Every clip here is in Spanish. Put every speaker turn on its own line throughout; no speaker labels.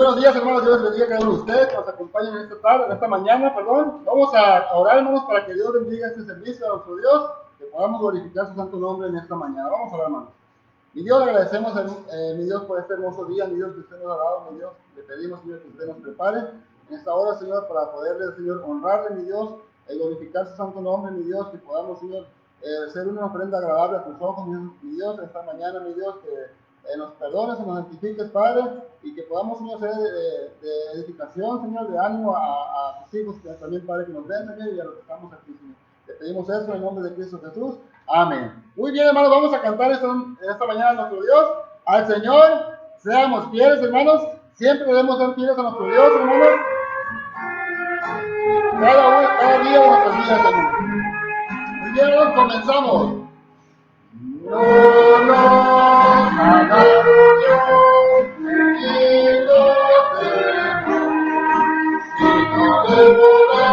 buenos días, hermanos. Dios les bendiga a cada uno de ustedes que nos acompañan en esta mañana. Vamos a orar, hermanos, para que Dios bendiga este servicio a nuestro Dios, que podamos glorificar su santo nombre en esta mañana. Vamos a orar, hermanos. Mi Dios, le agradecemos, mi Dios, por este hermoso día, mi Dios, que usted nos ha dado, mi Dios. Le pedimos, Señor, que usted nos prepare en esta hora, Señor, para poderle, Señor, honrarle, mi Dios, glorificar su santo nombre, mi Dios, que podamos, Señor, ser una ofrenda agradable a tus ojos, mi Dios, esta mañana, mi Dios, que nos perdones, nos santifiques, Padre, y que podamos, Señor, ser de edificación, Señor, de ánimo a tus hijos, que también, Padre, que nos ven, Señor, y a los que estamos aquí, Señor. Te pedimos eso en el nombre de Cristo Jesús. Amén. Muy bien, hermanos, vamos a cantar esta mañana a nuestro Dios. Al Señor seamos fieles, hermanos. Siempre debemos ser fieles a nuestro Dios, hermanos. Cada día de nuestras vidas, hermanos. Muy bien, hermanos, comenzamos. No nos hagamos sino de poder,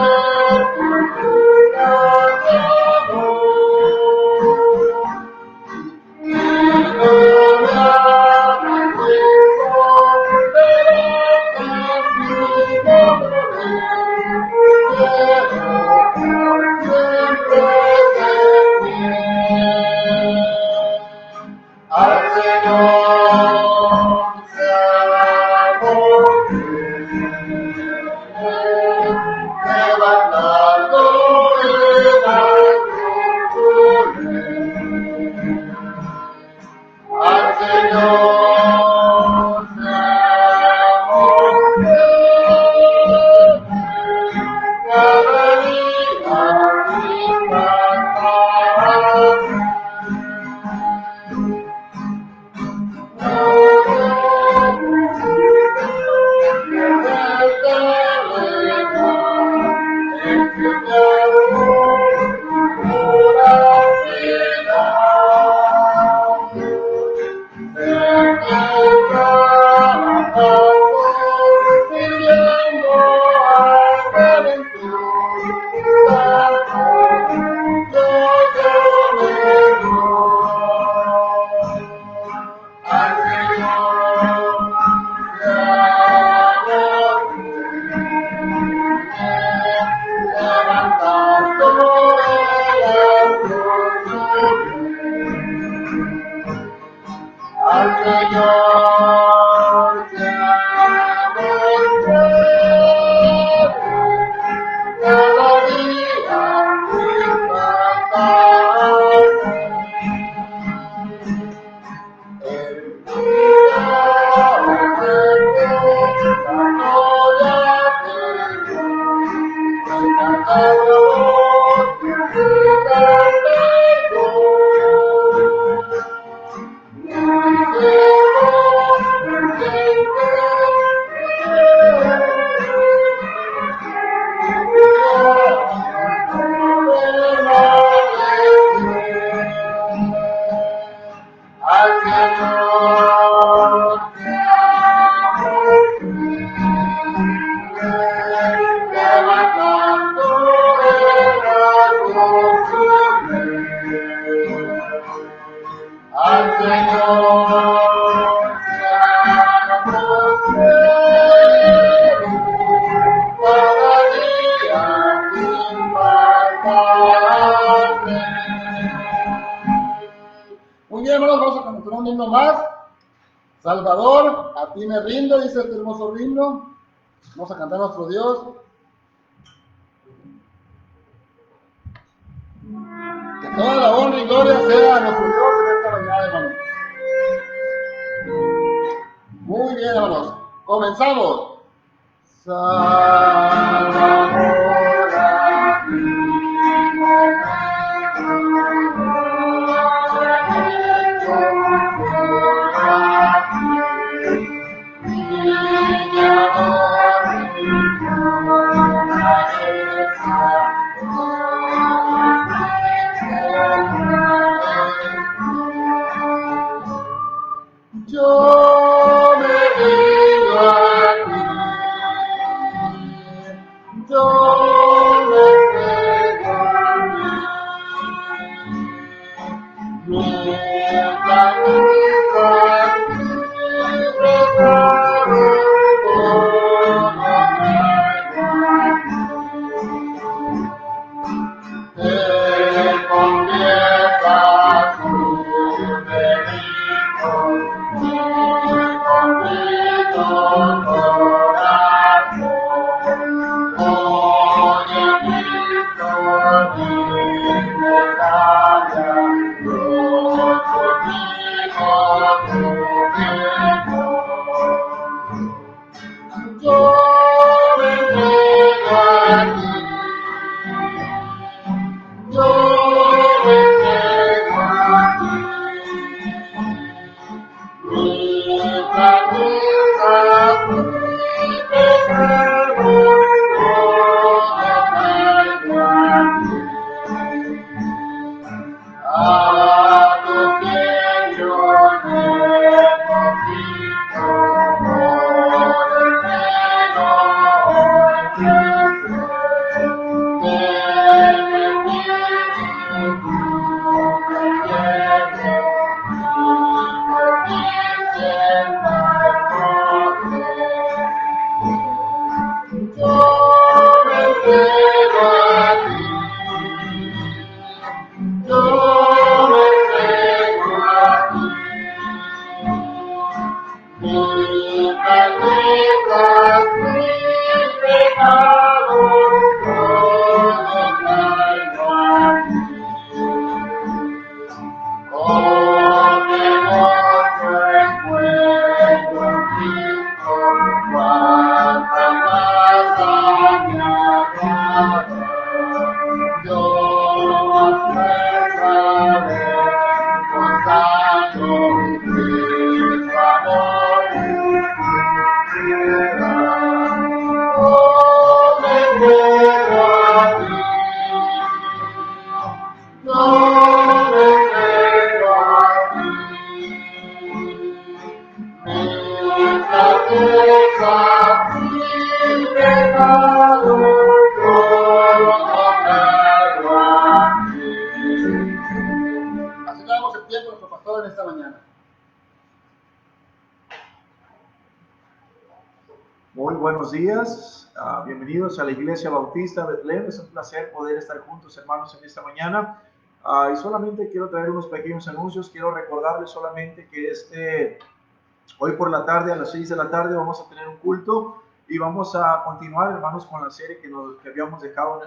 Salvador, a ti me rindo, dice este hermoso himno. Vamos a cantar a nuestro Dios. Que toda la honra y gloria sea a nuestro Dios en esta mañana, hermanos. Muy bien, hermanos. Comenzamos. Salvador. Yo me rindo a ti, yo me entrego a ti, mi camino a ti, regalo por Así damos el tiempo a nuestro pastor en esta mañana.
Muy buenos días, bienvenidos a la Iglesia Bautista Betlem. Es un placer poder estar juntos, hermanos, en esta mañana. Y solamente quiero traer unos pequeños anuncios. Quiero recordarles solamente que hoy por la tarde, a las 6 de la tarde, vamos a tener un culto y vamos a continuar, hermanos, con la serie que habíamos dejado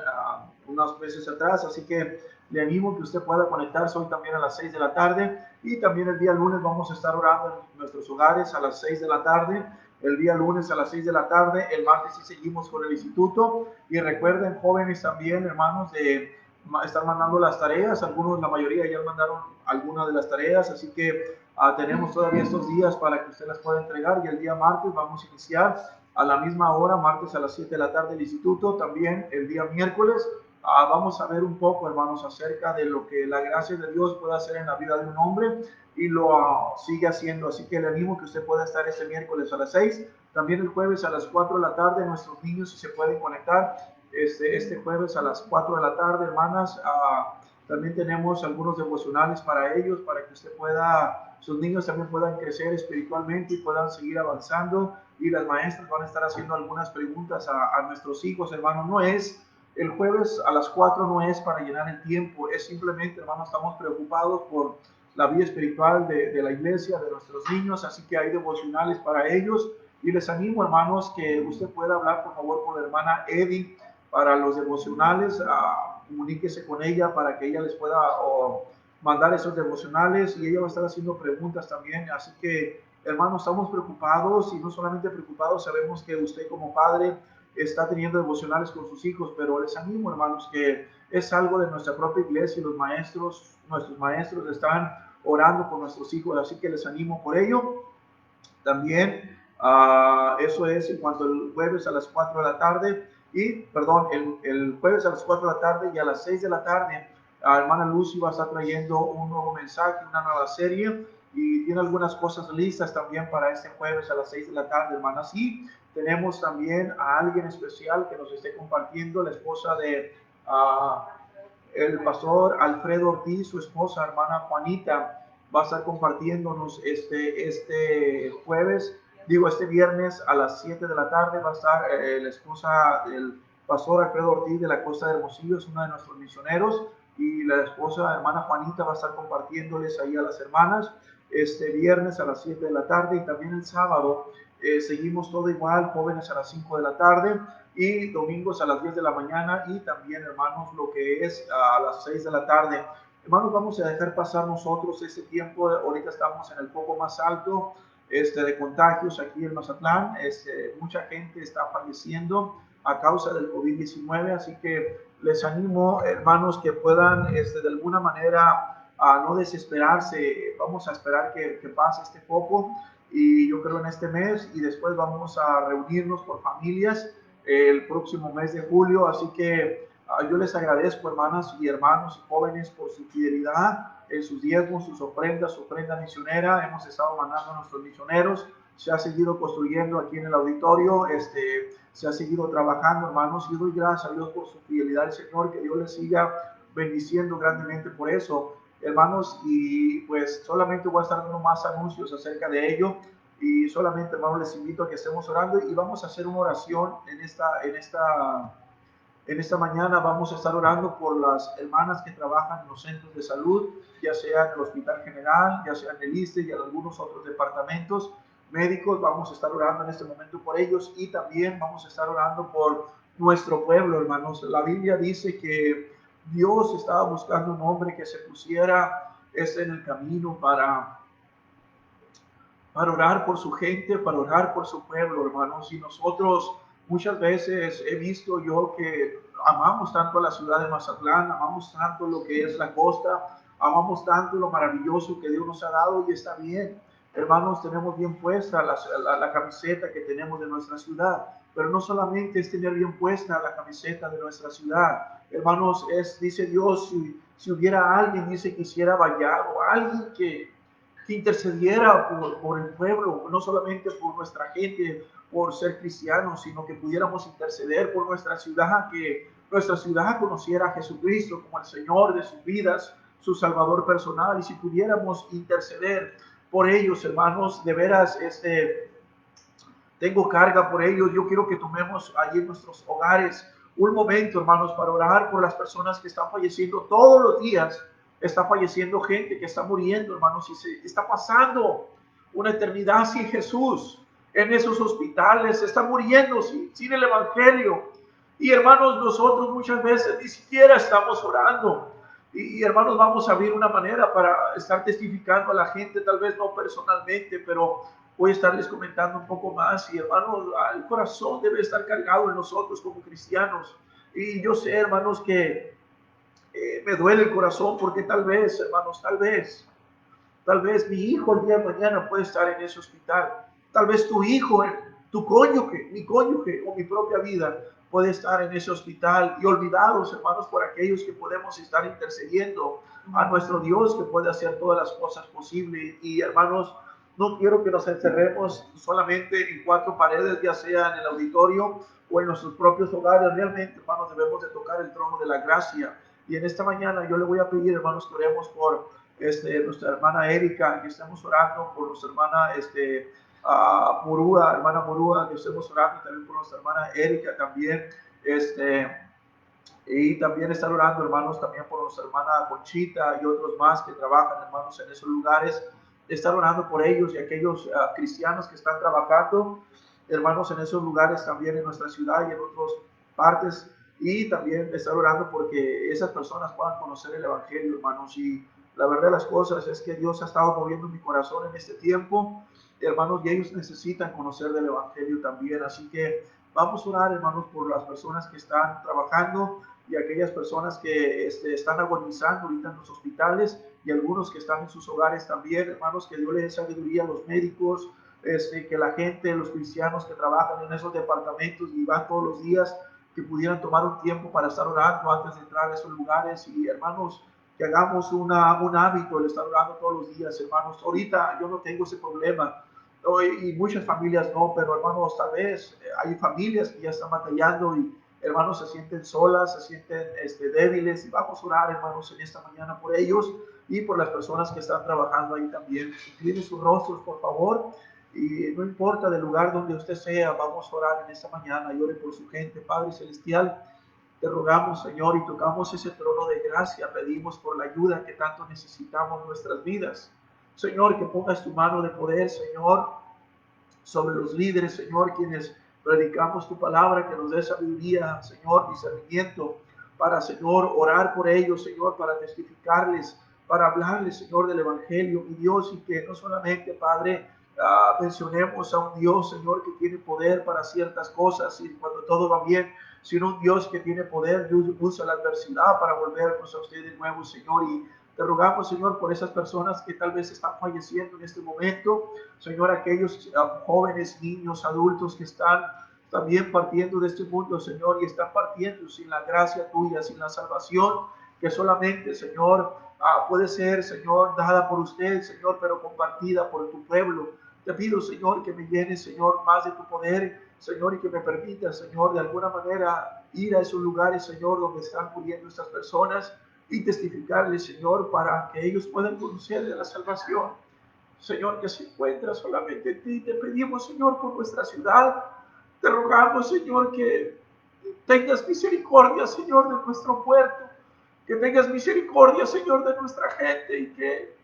unos meses atrás. Así que le animo que usted pueda conectarse hoy también a las 6 de la tarde. Y también el día lunes vamos a estar orando en nuestros hogares a las 6 de la tarde. El día lunes a las 6 de la tarde, el martes sí seguimos con el instituto. Y recuerden, jóvenes también, hermanos, de estar mandando las tareas. Algunos, la mayoría ya mandaron algunas de las tareas, así que tenemos todavía estos días para que usted las pueda entregar. Y el día martes vamos a iniciar a la misma hora, martes a las 7 de la tarde el instituto. También el día miércoles vamos a ver un poco, hermanos, acerca de lo que la gracia de Dios puede hacer en la vida de un hombre, y lo sigue haciendo. Así que le animo que usted pueda estar este miércoles a las 6. También el jueves a las 4 de la tarde, nuestros niños, si se pueden conectar, este jueves a las 4 de la tarde, hermanas. También tenemos algunos devocionales para ellos, para que usted pueda, sus niños también puedan crecer espiritualmente y puedan seguir avanzando. Y las maestras van a estar haciendo algunas preguntas a nuestros hijos, hermanos. El jueves a las 4 no es para llenar el tiempo, es simplemente, hermanos, estamos preocupados por la vida espiritual de la iglesia, de nuestros niños, así que hay devocionales para ellos. Y les animo, hermanos, que usted pueda hablar, por favor, con la hermana Eddie para los devocionales. Comuníquese con ella para que ella les pueda mandar esos devocionales, y ella va a estar haciendo preguntas también. Así que, hermanos, estamos preocupados, y no solamente preocupados, sabemos que usted como padre está teniendo devocionales con sus hijos, pero les animo, hermanos, que es algo de nuestra propia iglesia, y nuestros maestros están orando por nuestros hijos, así que les animo por ello. También eso es en cuanto al jueves a las 4 de la tarde. Y, perdón, el jueves a las 4 de la tarde, y a las 6 de la tarde, hermana Lucy va a estar trayendo un nuevo mensaje, una nueva serie, y tiene algunas cosas listas también para este jueves a las 6 de la tarde, hermanas. Y tenemos también a alguien especial que nos esté compartiendo, la esposa de el pastor Alfredo Ortiz, su esposa, hermana Juanita, va a estar compartiéndonos este viernes a las 7 de la tarde. Va a estar la esposa del pastor Alfredo Ortiz de la Costa de Hermosillo, es una de nuestros misioneros, y la esposa, hermana Juanita, va a estar compartiéndoles ahí a las hermanas este viernes a las 7 de la tarde. Y también el sábado seguimos todo igual, jóvenes a las 5 de la tarde, y domingos a las 10 de la mañana, y también, hermanos, lo que es a las 6 de la tarde. Hermanos, vamos a dejar pasar nosotros ese tiempo. Ahorita estamos en el poco más alto de contagios aquí en Mazatlán. Mucha gente está falleciendo a causa del COVID-19, así que les animo, hermanos, que puedan de alguna manera no desesperarse. Vamos a esperar que pase este poco, y yo creo en este mes, y después vamos a reunirnos por familias el próximo mes de julio. Así que yo les agradezco, hermanas y hermanos y jóvenes, por su fidelidad en sus diezmos, sus ofrendas, su ofrenda misionera. Hemos estado mandando a nuestros misioneros, se ha seguido construyendo aquí en el auditorio, se ha seguido trabajando, hermanos, y doy gracias a Dios por su fidelidad al Señor, que Dios les siga bendiciendo grandemente por eso, hermanos. Y pues solamente voy a estar dando más anuncios acerca de ello. Y solamente, hermanos, les invito a que estemos orando, y vamos a hacer una oración en esta mañana. Vamos a estar orando por las hermanas que trabajan en los centros de salud, ya sea en el Hospital General, ya sea en el ISSSTE y en algunos otros departamentos médicos. Vamos a estar orando en este momento por ellos, y también vamos a estar orando por nuestro pueblo, hermanos. La Biblia dice que Dios estaba buscando un hombre que se pusiera en el camino para orar por su gente, para orar por su pueblo, hermanos. Y nosotros muchas veces he visto yo que amamos tanto a la ciudad de Mazatlán, amamos tanto lo que es la costa, amamos tanto lo maravilloso que Dios nos ha dado, y está bien. Hermanos, tenemos bien puesta la camiseta que tenemos de nuestra ciudad, pero no solamente es tener bien puesta la camiseta de nuestra ciudad. Hermanos, dice Dios, si hubiera alguien, dice, que hiciera vallado, alguien que intercediera por el pueblo, no solamente por nuestra gente, por ser cristianos, sino que pudiéramos interceder por nuestra ciudad, que nuestra ciudad conociera a Jesucristo como el Señor de sus vidas, su Salvador personal. Y si pudiéramos interceder por ellos, hermanos, de veras, tengo carga por ellos. Yo quiero que tomemos allí en nuestros hogares un momento, hermanos, para orar por las personas que están falleciendo todos los días. Está falleciendo gente que está muriendo, hermanos, y se está pasando una eternidad sin Jesús en esos hospitales. Se está muriendo sin el Evangelio. Y hermanos, nosotros muchas veces ni siquiera estamos orando. Y hermanos, vamos a abrir una manera para estar testificando a la gente, tal vez no personalmente, pero voy a estarles comentando un poco más. Y hermanos, el corazón debe estar cargado en nosotros como cristianos. Y yo sé, hermanos, que me duele el corazón, porque tal vez, hermanos, tal vez mi hijo el día de mañana puede estar en ese hospital. Tal vez tu hijo, tu cónyuge, mi cónyuge o mi propia vida puede estar en ese hospital. Y olvidados, hermanos, por aquellos que podemos estar intercediendo a nuestro Dios, que puede hacer todas las cosas posibles. Y hermanos, no quiero que nos encerremos solamente en cuatro paredes, ya sea en el auditorio o en nuestros propios hogares. Realmente, hermanos, debemos de tocar el trono de la gracia. Y en esta mañana yo le voy a pedir, hermanos, que oremos por nuestra hermana Erika, que estemos orando por nuestra hermana hermana Murúa, que estemos orando también por nuestra hermana Erika también, y también estar orando, hermanos, también por nuestra hermana Conchita y otros más que trabajan, hermanos, en esos lugares. Estar orando por ellos y aquellos cristianos que están trabajando, hermanos, en esos lugares también en nuestra ciudad y en otras partes. Y también estar orando porque esas personas puedan conocer el Evangelio, hermanos. Y la verdad de las cosas es que Dios ha estado moviendo mi corazón en este tiempo, hermanos, y ellos necesitan conocer del Evangelio también. Así que vamos a orar, hermanos, por las personas que están trabajando y aquellas personas que están agonizando ahorita en los hospitales, y algunos que están en sus hogares también, hermanos, que Dios les dé sabiduría a los médicos, que la gente, los cristianos que trabajan en esos departamentos y van todos los días, que pudieran tomar un tiempo para estar orando antes de entrar a esos lugares. Y hermanos, que hagamos un hábito el estar orando todos los días, hermanos. Ahorita yo no tengo ese problema, y muchas familias no, pero hermanos, tal vez hay familias que ya están batallando y hermanos se sienten solas, se sienten débiles, y vamos a orar, hermanos, en esta mañana por ellos y por las personas que están trabajando ahí también. Incline sus rostros, por favor, y no importa del lugar donde usted sea, vamos a orar en esta mañana y ore por su gente. Padre Celestial, te rogamos, Señor, y tocamos ese trono de gracia, pedimos por la ayuda que tanto necesitamos en nuestras vidas. Señor, que pongas tu mano de poder, Señor, sobre los líderes, Señor, quienes predicamos tu palabra, que nos dé sabiduría, Señor, discernimiento, para, Señor, orar por ellos, Señor, para testificarles, para hablarles, Señor, del Evangelio, mi Dios, y que no solamente, Padre, mencionemos a un Dios, Señor, que tiene poder para ciertas cosas y cuando todo va bien, sino un Dios que tiene poder, Dios usa la adversidad para volvernos a usted de nuevo, Señor. Y te rogamos, Señor, por esas personas que tal vez están falleciendo en este momento, Señor, aquellos jóvenes, niños, adultos que están también partiendo de este mundo, Señor, y están partiendo sin la gracia tuya, sin la salvación que solamente, Señor, puede ser, Señor, dada por usted, Señor, pero compartida por tu pueblo. Te pido, Señor, que me llenes, Señor, más de tu poder, Señor, y que me permita, Señor, de alguna manera ir a esos lugares, Señor, donde están muriendo estas personas y testificarles, Señor, para que ellos puedan conocer de la salvación, Señor, que se encuentra solamente en ti. Te pedimos, Señor, por nuestra ciudad. Te rogamos, Señor, que tengas misericordia, Señor, de nuestro puerto, que tengas misericordia, Señor, de nuestra gente, y que,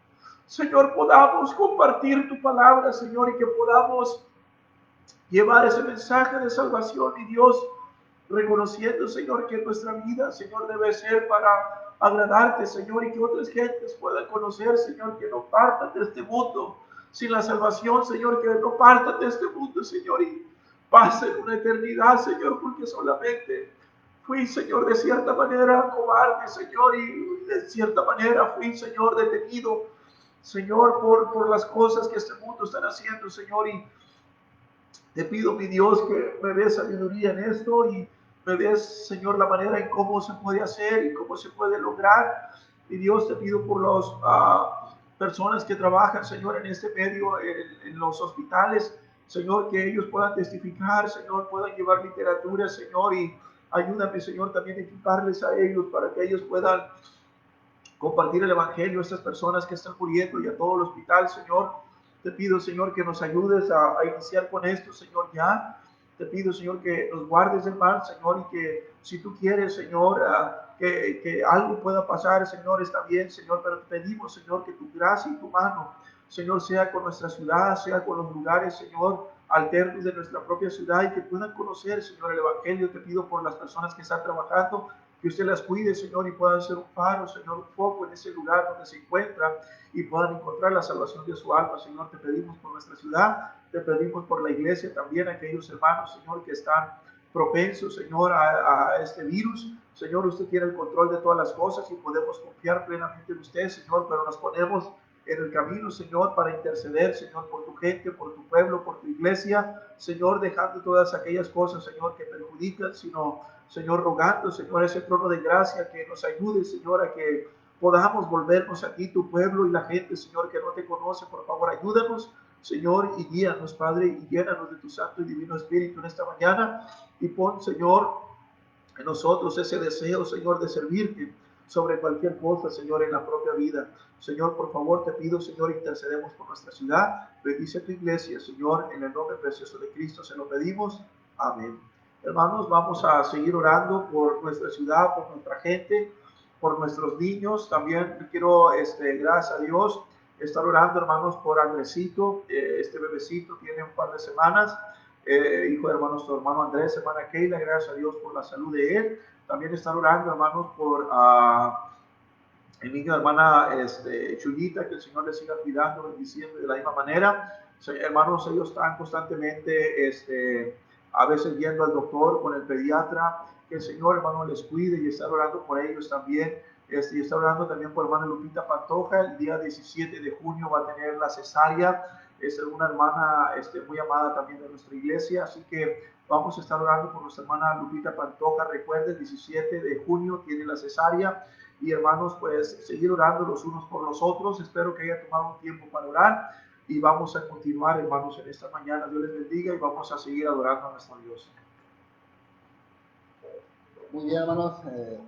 Señor, podamos compartir tu palabra, Señor, y que podamos llevar ese mensaje de salvación. Y Dios, reconociendo, Señor, que nuestra vida, Señor, debe ser para agradarte, Señor, y que otras gentes puedan conocer, Señor, que no partan de este mundo sin la salvación, Señor, que no partan de este mundo, Señor, y pasen una eternidad, Señor, porque solamente fui, Señor, de cierta manera cobarde, Señor, y de cierta manera fui, Señor, detenido, Señor, por las cosas que este mundo está haciendo, Señor, y te pido, mi Dios, que me des sabiduría en esto y me des, Señor, la manera en cómo se puede hacer y cómo se puede lograr. Mi Dios, te pido por las personas que trabajan, Señor, en este medio, en los hospitales, Señor, que ellos puedan testificar, Señor, puedan llevar literatura, Señor, y ayúdame, Señor, también a equiparles a ellos para que ellos puedan compartir el Evangelio a estas personas que están muriendo y a todo el hospital, Señor. Te pido, Señor, que nos ayudes a iniciar con esto, Señor, ya. Te pido, Señor, que nos guardes del mal, Señor, y que si tú quieres, Señor, que algo pueda pasar, Señor, está bien, Señor, pero te pedimos, Señor, que tu gracia y tu mano, Señor, sea con nuestra ciudad, sea con los lugares, Señor, alternos de nuestra propia ciudad y que puedan conocer, Señor, el Evangelio. Te pido por las personas que están trabajando, que usted las cuide, Señor, y puedan ser un faro, Señor, un foco en ese lugar donde se encuentran y puedan encontrar la salvación de su alma, Señor. Te pedimos por nuestra ciudad, te pedimos por la iglesia también, aquellos hermanos, Señor, que están propensos, Señor, a este virus. Señor, usted tiene el control de todas las cosas y podemos confiar plenamente en usted, Señor, pero nos ponemos en el camino, Señor, para interceder, Señor, por tu gente, por tu pueblo, por tu iglesia, Señor, dejando todas aquellas cosas, Señor, que perjudican, sino, Señor, rogando, Señor, ese trono de gracia que nos ayude, Señor, a que podamos volvernos a ti, tu pueblo y la gente, Señor, que no te conoce. Por favor, ayúdanos, Señor, y guíanos, Padre, y llénanos de tu Santo y Divino Espíritu en esta mañana, y pon, Señor, en nosotros ese deseo, Señor, de servirte sobre cualquier cosa, Señor, en la propia vida. Señor, por favor, te pido, Señor, intercedemos por nuestra ciudad. Bendice tu iglesia, Señor, en el nombre precioso de Cristo se lo pedimos. Amén. Hermanos, vamos a seguir orando por nuestra ciudad, por nuestra gente, por nuestros niños. También quiero, gracias a Dios, estar orando, hermanos, por Andresito. Este bebecito tiene un par de semanas. Hijo de hermanos, tu hermano Andrés, hermana Keila, gracias a Dios por la salud de él. También estar orando, hermanos, por el niño de hermana Chuyita, que el Señor le siga cuidando, bendiciendo de la misma manera. Hermanos, ellos están constantemente, a veces yendo al doctor con el pediatra, que el Señor, hermano, les cuide y estar orando por ellos también. Y está orando también por hermana Lupita Pantoja. El día 17 de junio va a tener la cesárea. Es una hermana muy amada también de nuestra iglesia, así que vamos a estar orando por nuestra hermana Lupita Pantoja. Recuerden, 17 de junio tiene la cesárea. Y hermanos, pues seguir orando los unos por los otros. Espero que haya tomado un tiempo para orar y vamos a continuar, hermanos, en esta mañana. Dios les bendiga y vamos a seguir adorando a nuestro Dios.
Muy bien, hermanos.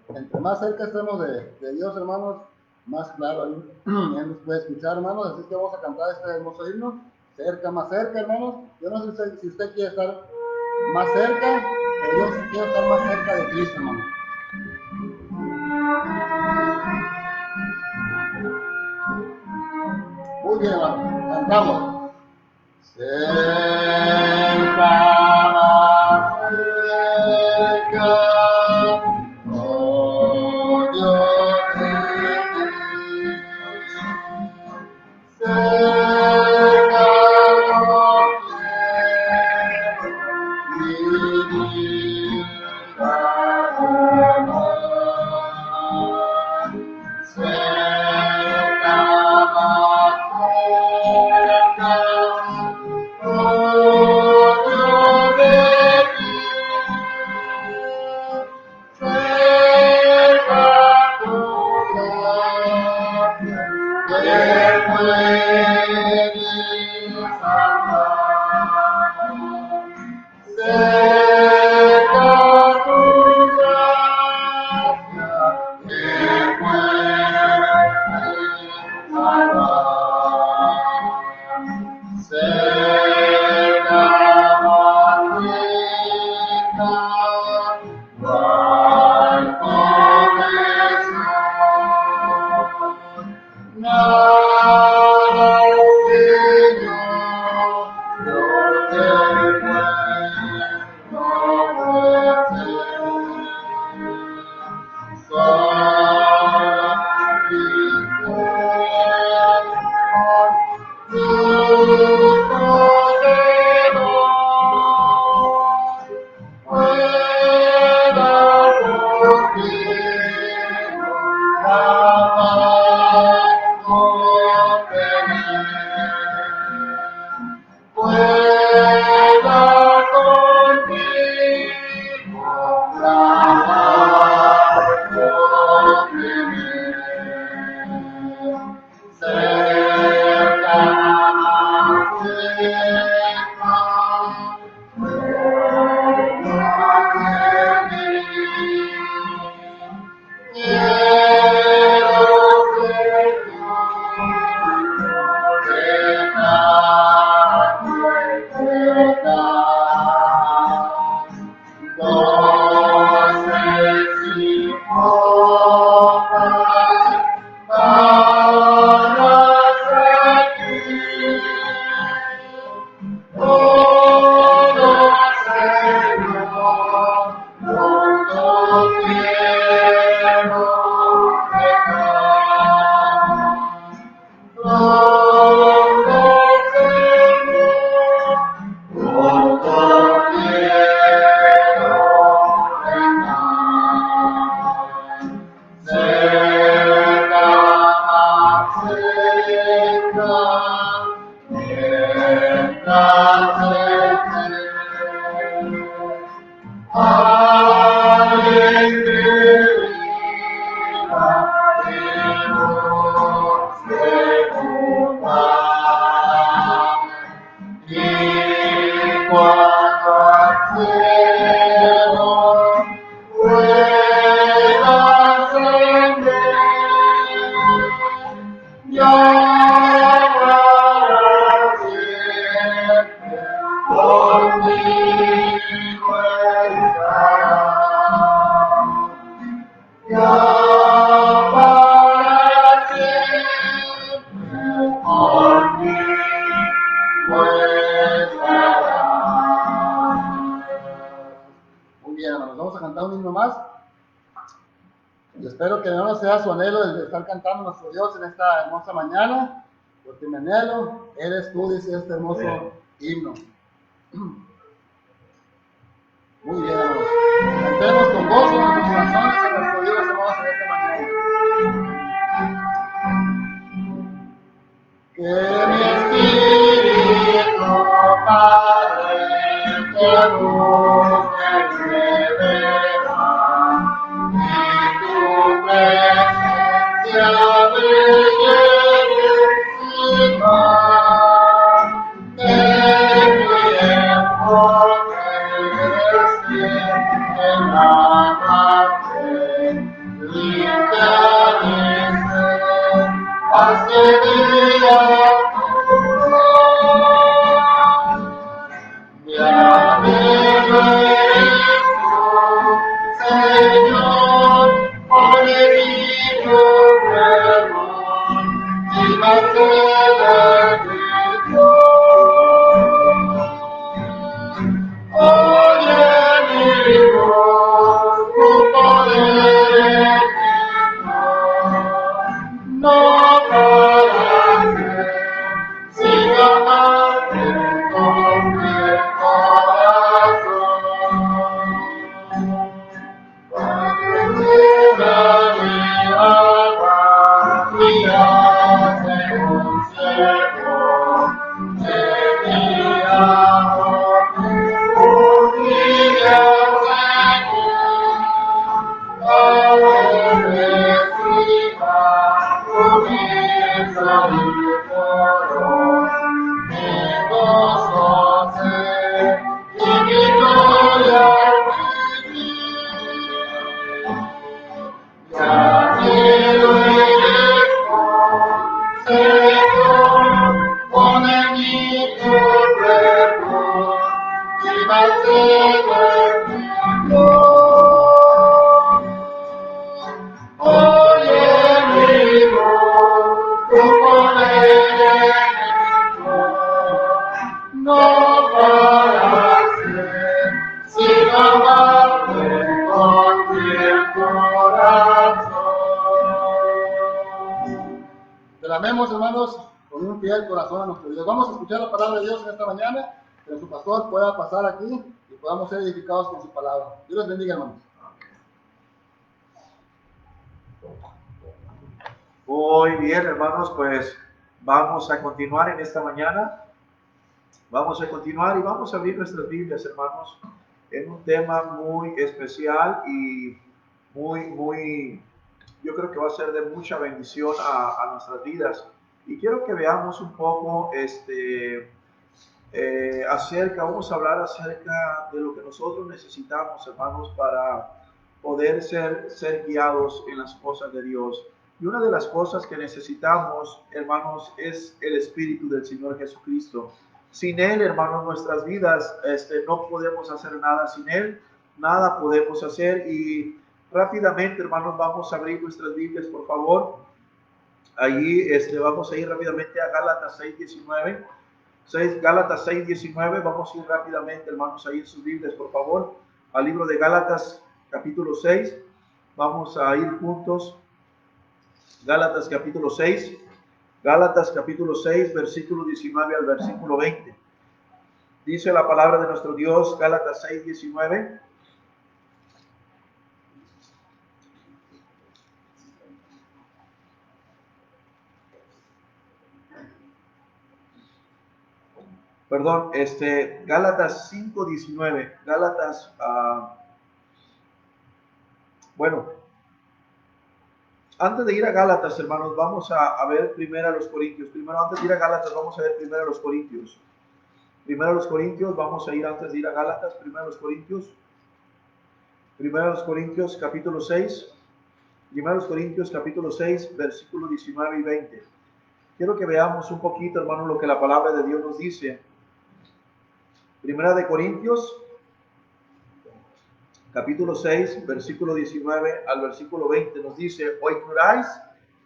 Entre más cerca estemos de Dios, hermanos, más claro Él nos puede escuchar, hermanos. Así que vamos a cantar este hermoso himno. Cerca, más cerca, hermanos. Yo no sé si usted quiere estar más cerca, pero yo sí quiero estar más cerca de Cristo, hermanos. Muy bien, hermanos. Cantamos. Cerca, más cerca, oh Dios de mí. Cerca no quiero vivir amor. Cerca, más cerca, oh Muy bien, hermanos, vamos a cantar un himno más. Y espero que no sea su anhelo el de estar cantando a nuestro Dios en esta hermosa mañana, porque mi anhelo eres tú, dice este hermoso himno. Muy bien, hermanos. Cantemos con gozo nuestros corazones a nuestro Dios, hermanos, en esta mañana. Que mi espíritu, Padre, te busque revela, y tu presencia me lleve sin más. Que tiempo crece en la parte, limpiarse, hace día tu mi amigo eres tú, Señor, por el perdón, y me queda de Dios. Oye mi voz, tu poder no pararé, sin amarte con mi corazón. Padre mi alma, mi hace un siervo de mi amor, un día no para ser, sino amarte con mi corazón. Clamemos, hermanos, con un fiel corazón a nuestro Dios. Vamos a escuchar la palabra de Dios en esta mañana, que su pastor pueda pasar aquí y podamos ser edificados con su palabra. Dios les bendiga, hermanos.
Muy bien, hermanos, pues vamos a continuar en esta mañana. Vamos a continuar y vamos a abrir nuestras Biblias, hermanos, en un tema muy especial y yo creo que va a ser de mucha bendición a nuestras vidas. Y quiero que veamos un poco vamos a hablar acerca de lo que nosotros necesitamos, hermanos, para poder ser guiados en las cosas de Dios. Y una de las cosas que necesitamos, hermanos, es el Espíritu del Señor Jesucristo. Sin Él, hermanos, nuestras vidas no podemos hacer nada sin Él, nada podemos hacer. Y rápidamente, hermanos, vamos a abrir nuestras Biblias, por favor. Allí vamos a ir rápidamente a Gálatas 6:19. Gálatas 6:19, vamos a ir rápidamente, hermanos, ahí en sus Biblias, por favor, al libro de Gálatas, capítulo 6. Vamos a ir juntos. Gálatas, capítulo 6. Gálatas, capítulo 6, versículo 19 al versículo 20. Dice la palabra de nuestro Dios, Gálatas 6:19. Perdón, Gálatas 5:19. Gálatas, bueno, antes de ir a Gálatas, hermanos, vamos a ver primero a los Corintios. Primero, antes de ir a Gálatas, vamos a ver primero a los Corintios. Primero a los Corintios, vamos a ir antes de ir a Gálatas, primero a los Corintios. Primero a los Corintios, capítulo 6. Primero a los Corintios, capítulo 6, versículos 19 y 20. Quiero que veamos un poquito, hermanos, lo que la palabra de Dios nos dice. Primera de Corintios, capítulo 6, versículo 19 al versículo 20, nos dice: ¿O ignoráis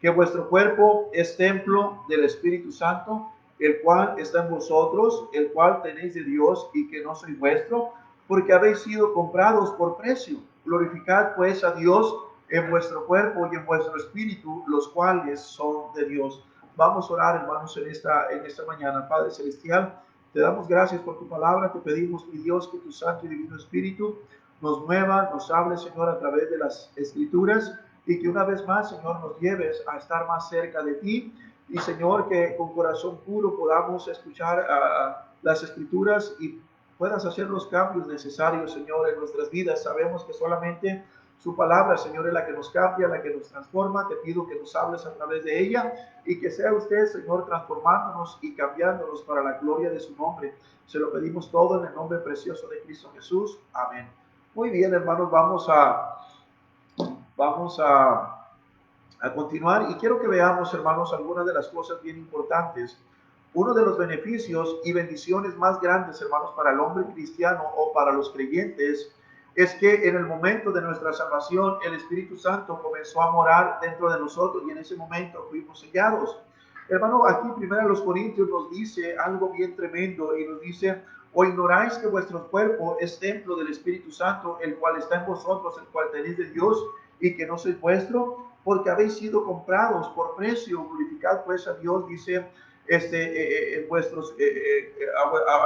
que vuestro cuerpo es templo del Espíritu Santo, el cual está en vosotros, el cual tenéis de Dios, y que no sois vuestro? Porque habéis sido comprados por precio. Glorificad pues a Dios en vuestro cuerpo y en vuestro espíritu, los cuales son de Dios. Vamos a orar, hermanos, en esta mañana. Padre Celestial, te damos gracias por tu palabra. Te pedimos, mi Dios, que tu Santo y Divino Espíritu nos mueva, nos hable, Señor, a través de las Escrituras, y que una vez más, Señor, nos lleves a estar más cerca de ti, y Señor, que con corazón puro podamos escuchar las Escrituras y puedas hacer los cambios necesarios, Señor, en nuestras vidas. Sabemos que solamente su palabra, Señor, es la que nos cambia, la que nos transforma. Te pido que nos hables a través de ella, y que sea usted, Señor, transformándonos y cambiándonos para la gloria de su nombre. Se lo pedimos todo en el nombre precioso de Cristo Jesús. Amén. Muy bien, hermanos, vamos a continuar, y quiero que veamos, hermanos, algunas de las cosas bien importantes. Uno de los beneficios y bendiciones más grandes, hermanos, para el hombre cristiano o para los creyentes, es que en el momento de nuestra salvación, el Espíritu Santo comenzó a morar dentro de nosotros, y en ese momento fuimos sellados. Hermano, aquí primero los Corintios nos dice algo bien tremendo, y nos dice: ¿O ignoráis que vuestro cuerpo es templo del Espíritu Santo, el cual está en vosotros, el cual tenéis de Dios, y que no sois vuestro? Porque habéis sido comprados por precio. Glorificad pues a Dios, dice, a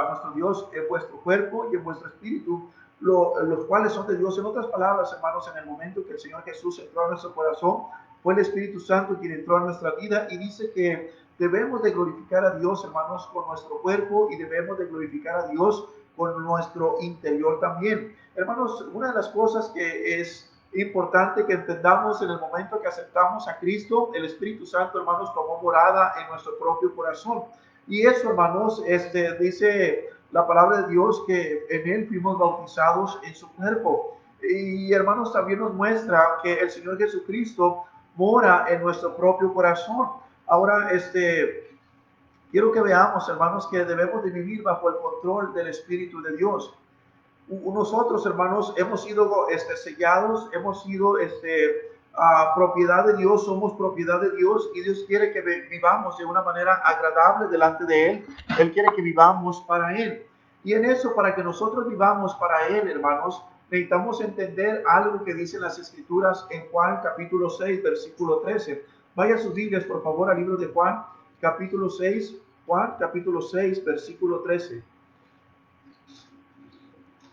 nuestro Dios en vuestro cuerpo y en vuestro espíritu, los cuales son de Dios. En otras palabras, hermanos, en el momento que el Señor Jesús entró a nuestro corazón, fue el Espíritu Santo quien entró a nuestra vida, y dice que debemos de glorificar a Dios, hermanos, con nuestro cuerpo, y debemos de glorificar a Dios con nuestro interior también. Hermanos, una de las cosas que es importante que entendamos en el momento que aceptamos a Cristo, el Espíritu Santo, hermanos, tomó morada en nuestro propio corazón. Y eso, hermanos, dice la palabra de Dios que en Él fuimos bautizados en su cuerpo. Y, hermanos, también nos muestra que el Señor Jesucristo mora en nuestro propio corazón. Ahora, quiero que veamos, hermanos, que debemos de vivir bajo el control del Espíritu de Dios. Nosotros, hermanos, hemos sido sellados, hemos sido propiedad de Dios, somos propiedad de Dios, y Dios quiere que vivamos de una manera agradable delante de Él. Él quiere que vivamos para Él. Y en eso, para que nosotros vivamos para Él, hermanos, necesitamos entender algo que dicen las Escrituras en Juan capítulo 6, versículo 13. Vaya a sus Biblias, por favor, al libro de Juan, capítulo 6, Juan capítulo 6, versículo 13.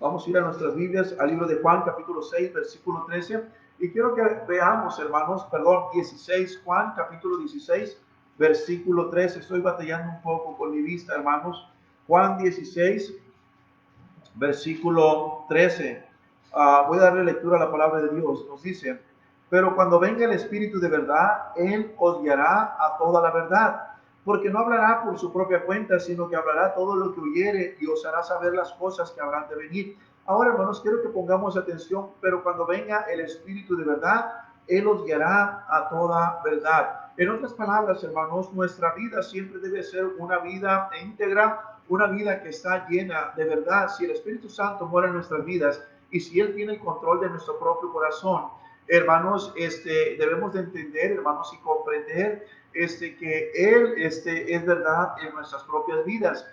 Vamos a ir a nuestras Biblias, al libro de Juan, capítulo 6, versículo 13. Y quiero que veamos, hermanos, 16, Juan, capítulo 16, versículo 13. Estoy batallando un poco con mi vista, hermanos. Juan 16, versículo 13. Voy a darle lectura a la palabra de Dios. Nos dice: pero cuando venga el Espíritu de verdad, Él os guiará a toda la verdad, porque no hablará por su propia cuenta, sino que hablará todo lo que oyere, y os hará saber las cosas que habrán de venir. Ahora, hermanos, quiero que pongamos atención. Pero cuando venga el Espíritu de verdad, Él os guiará a toda verdad. En otras palabras, hermanos, nuestra vida siempre debe ser una vida íntegra, una vida que está llena de verdad. Si el Espíritu Santo mora en nuestras vidas, y si Él tiene el control de nuestro propio corazón, hermanos, debemos de entender, hermanos, y comprender que Él es verdad en nuestras propias vidas.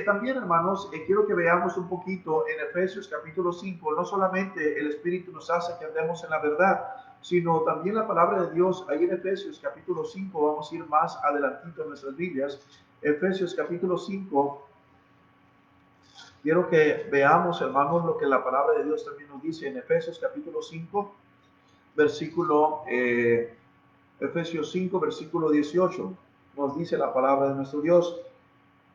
También, hermanos, quiero que veamos un poquito en Efesios capítulo 5. No solamente el Espíritu nos hace que andemos en la verdad, sino también la palabra de Dios. Ahí en Efesios capítulo 5, vamos a ir más adelantito en nuestras Biblias. Efesios capítulo 5. Quiero que veamos, hermanos, lo que la palabra de Dios también nos dice en Efesios capítulo 5, versículo Efesios 5, versículo 18, nos dice la palabra de nuestro Dios: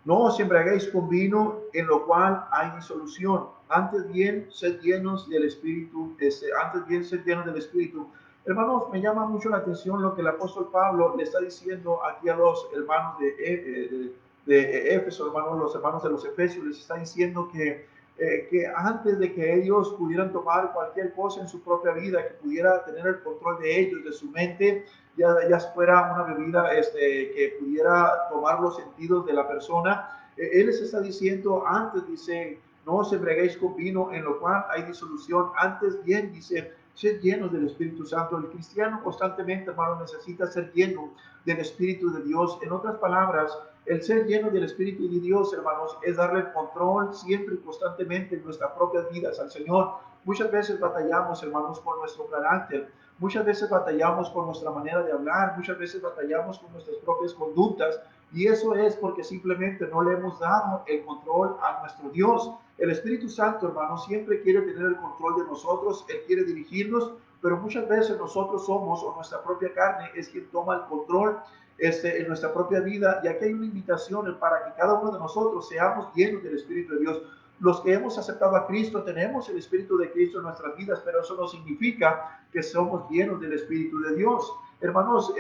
No os embriaguéis con vino, en lo cual hay disolución. Antes bien, sed llenos del Espíritu. Antes bien, sed llenos del Espíritu. Hermanos, me llama mucho la atención lo que el apóstol Pablo le está diciendo aquí a los hermanos de Éfeso, hermanos, los hermanos de los Efesios, les está diciendo que antes de que ellos pudieran tomar cualquier cosa en su propia vida, que pudiera tener el control de ellos, de su mente, ya fuera una bebida que pudiera tomar los sentidos de la persona, él les está diciendo antes, dice, no os embriaguéis con vino, en lo cual hay disolución. Antes bien, dice, sed llenos del Espíritu Santo. El cristiano constantemente, hermano, necesita ser lleno del Espíritu de Dios. En otras palabras, el ser lleno del Espíritu de Dios, hermanos, es darle el control siempre y constantemente en nuestras propias vidas al Señor. Muchas veces batallamos, hermanos, con nuestro carácter. Muchas veces batallamos con nuestra manera de hablar. Muchas veces batallamos con nuestras propias conductas. Y eso es porque simplemente no le hemos dado el control a nuestro Dios. El Espíritu Santo, hermano, siempre quiere tener el control de nosotros. Él quiere dirigirnos, pero muchas veces nosotros somos, o nuestra propia carne es quien toma el control en nuestra propia vida. Y aquí hay una invitación para que cada uno de nosotros seamos llenos del Espíritu de Dios. Los que hemos aceptado a Cristo tenemos el Espíritu de Cristo en nuestras vidas, pero eso no significa que somos llenos del Espíritu de Dios. Hermanos,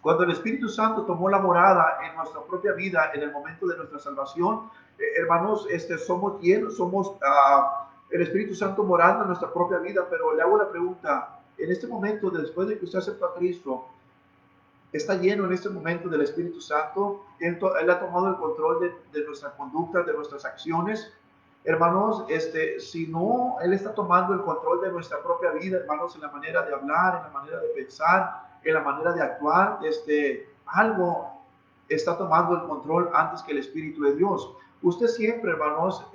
cuando el Espíritu Santo tomó la morada en nuestra propia vida en el momento de nuestra salvación, hermanos, somos llenos, somos el Espíritu Santo morando en nuestra propia vida, pero le hago la pregunta, en este momento, después de que usted aceptó a Cristo, está lleno en este momento del Espíritu Santo. Él ha tomado el control de nuestra conducta, de nuestras acciones. Hermanos, si no, Él está tomando el control de nuestra propia vida, hermanos, en la manera de hablar, en la manera de pensar, en la manera de actuar, algo está tomando el control antes que el Espíritu de Dios. Usted siempre, hermanos,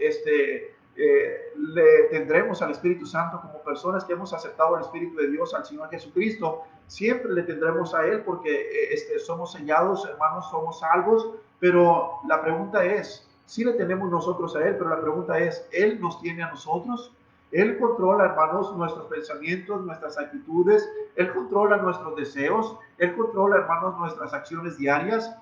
le tendremos al Espíritu Santo como personas que hemos aceptado el Espíritu de Dios, al Señor Jesucristo. Siempre le tendremos a Él porque somos sellados, hermanos, somos salvos, pero la pregunta es, sí le tenemos nosotros a Él, pero la pregunta es, ¿Él nos tiene a nosotros? Él controla, hermanos, nuestros pensamientos, nuestras actitudes, Él controla nuestros deseos, Él controla, hermanos, nuestras acciones diarias.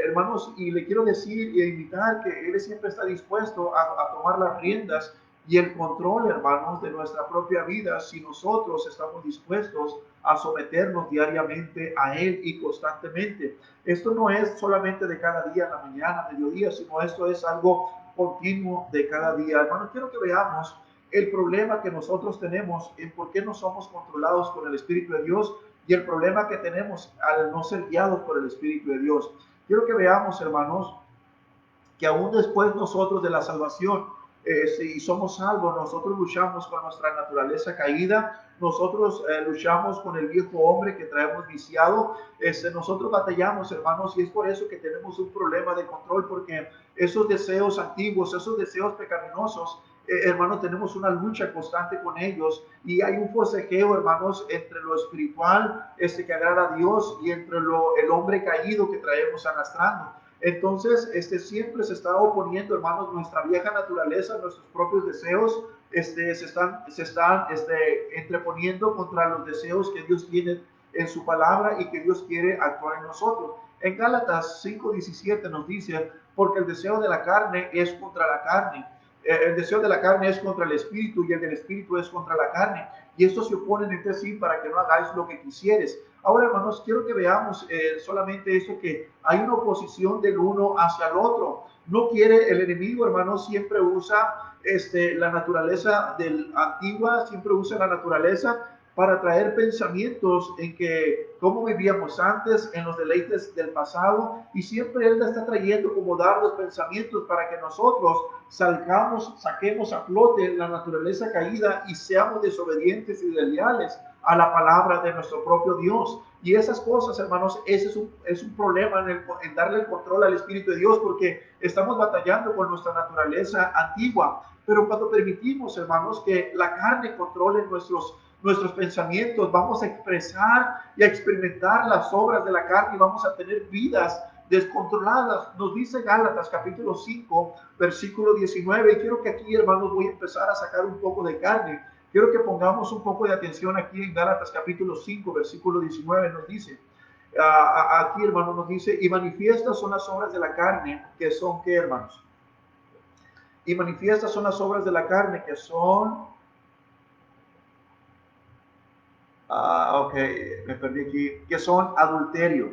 Hermanos, y le quiero decir y invitar que Él siempre está dispuesto a tomar las riendas y el control, hermanos, de nuestra propia vida si nosotros estamos dispuestos a someternos diariamente a Él y constantemente. Esto no es solamente de cada día, en la mañana, mediodía, sino esto es algo continuo de cada día. Hermanos, quiero que veamos el problema que nosotros tenemos en por qué no somos controlados por el Espíritu de Dios y el problema que tenemos al no ser guiados por el Espíritu de Dios. Quiero que veamos, hermanos, que aún después nosotros de la salvación, si somos salvos, nosotros luchamos con nuestra naturaleza caída, nosotros luchamos con el viejo hombre que traemos viciado, nosotros batallamos, hermanos, y es por eso que tenemos un problema de control, porque esos deseos antiguos, esos deseos pecaminosos, hermanos, tenemos una lucha constante con ellos y hay un forcejeo, hermanos, entre lo espiritual, que agrada a Dios y entre el hombre caído que traemos arrastrando. Entonces, siempre se está oponiendo, hermanos, nuestra vieja naturaleza, nuestros propios deseos, se están entreponiendo contra los deseos que Dios tiene en su palabra y que Dios quiere actuar en nosotros. En Gálatas 5:17 nos dice, porque el deseo de la carne es contra la carne, el deseo de la carne es contra el espíritu y el del espíritu es contra la carne. Y estos se oponen entre sí para que no hagáis lo que quisieres. Ahora, hermanos, quiero que veamos solamente eso, que hay una oposición del uno hacia el otro. No quiere el enemigo, hermanos, siempre usa la naturaleza del antigua, siempre usa la naturaleza para traer pensamientos en que cómo vivíamos antes, en los deleites del pasado, y siempre Él está trayendo como dardos pensamientos para que nosotros saquemos a flote la naturaleza caída y seamos desobedientes y desleales a la palabra de nuestro propio Dios. Y esas cosas, hermanos, ese es un problema en darle el control al Espíritu de Dios, porque estamos batallando con nuestra naturaleza antigua. Pero cuando permitimos, hermanos, que la carne controle nuestros pensamientos, vamos a expresar y a experimentar las obras de la carne y vamos a tener vidas descontroladas. Nos dice Gálatas capítulo 5, versículo 19, y quiero que aquí, hermanos, voy a empezar a sacar un poco de carne. Quiero que pongamos un poco de atención aquí en Gálatas capítulo 5, versículo 19, nos dice, Aquí, hermano, nos dice, y manifiestas son las obras de la carne, que son, ¿qué, hermanos? Y manifiestas son las obras de la carne, que son, ok, me perdí aquí, que son adulterio.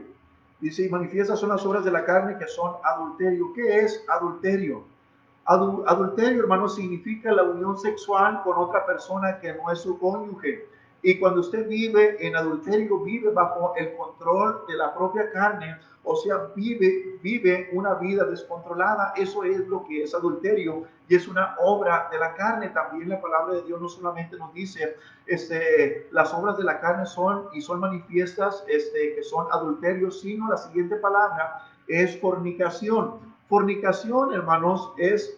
Dice, y manifiestas son las obras de la carne, que son adulterio. ¿Qué es adulterio? Adulterio, hermano, significa la unión sexual con otra persona que no es su cónyuge. Y cuando usted vive en adulterio, vive bajo el control de la propia carne, o sea, vive una vida descontrolada. Eso es lo que es adulterio y es una obra de la carne. También la palabra de Dios no solamente nos dice, las obras de la carne son y son manifiestas, que son adulterios, sino la siguiente palabra es fornicación. Fornicación, hermanos, es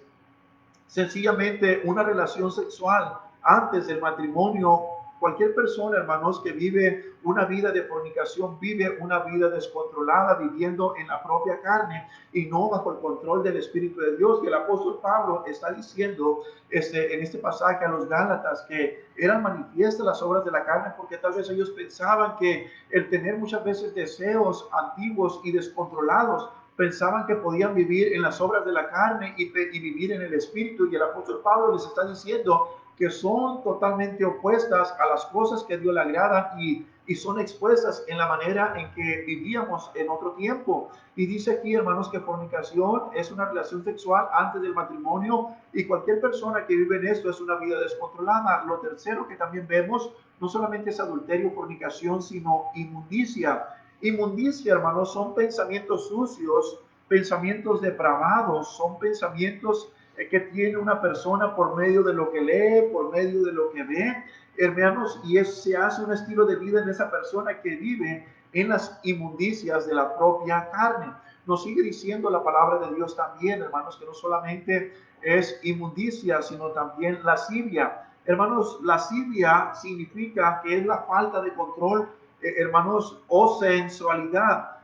sencillamente una relación sexual antes del matrimonio. Cualquier persona, hermanos, que vive una vida de fornicación, vive una vida descontrolada, viviendo en la propia carne y no bajo el control del Espíritu de Dios. Y el apóstol Pablo está diciendo en este pasaje a los Gálatas que eran manifiestas las obras de la carne, porque tal vez ellos pensaban que el tener muchas veces deseos antiguos y descontrolados, pensaban que podían vivir en las obras de la carne y vivir en el Espíritu. Y el apóstol Pablo les está diciendo que son totalmente opuestas a las cosas que a Dios le agradan y son expuestas en la manera en que vivíamos en otro tiempo. Y dice aquí, hermanos, que fornicación es una relación sexual antes del matrimonio, y cualquier persona que vive en esto es una vida descontrolada. Lo tercero que también vemos no solamente es adulterio, fornicación, sino inmundicia. Inmundicia, hermanos, son pensamientos sucios, pensamientos depravados, son pensamientos que tiene una persona por medio de lo que lee, por medio de lo que ve, hermanos, y se hace un estilo de vida en esa persona que vive en las inmundicias de la propia carne. Nos sigue diciendo la palabra de Dios también, hermanos, que no solamente es inmundicia, sino también lascivia. Hermanos, lascivia significa que es la falta de control, hermanos, o sensualidad.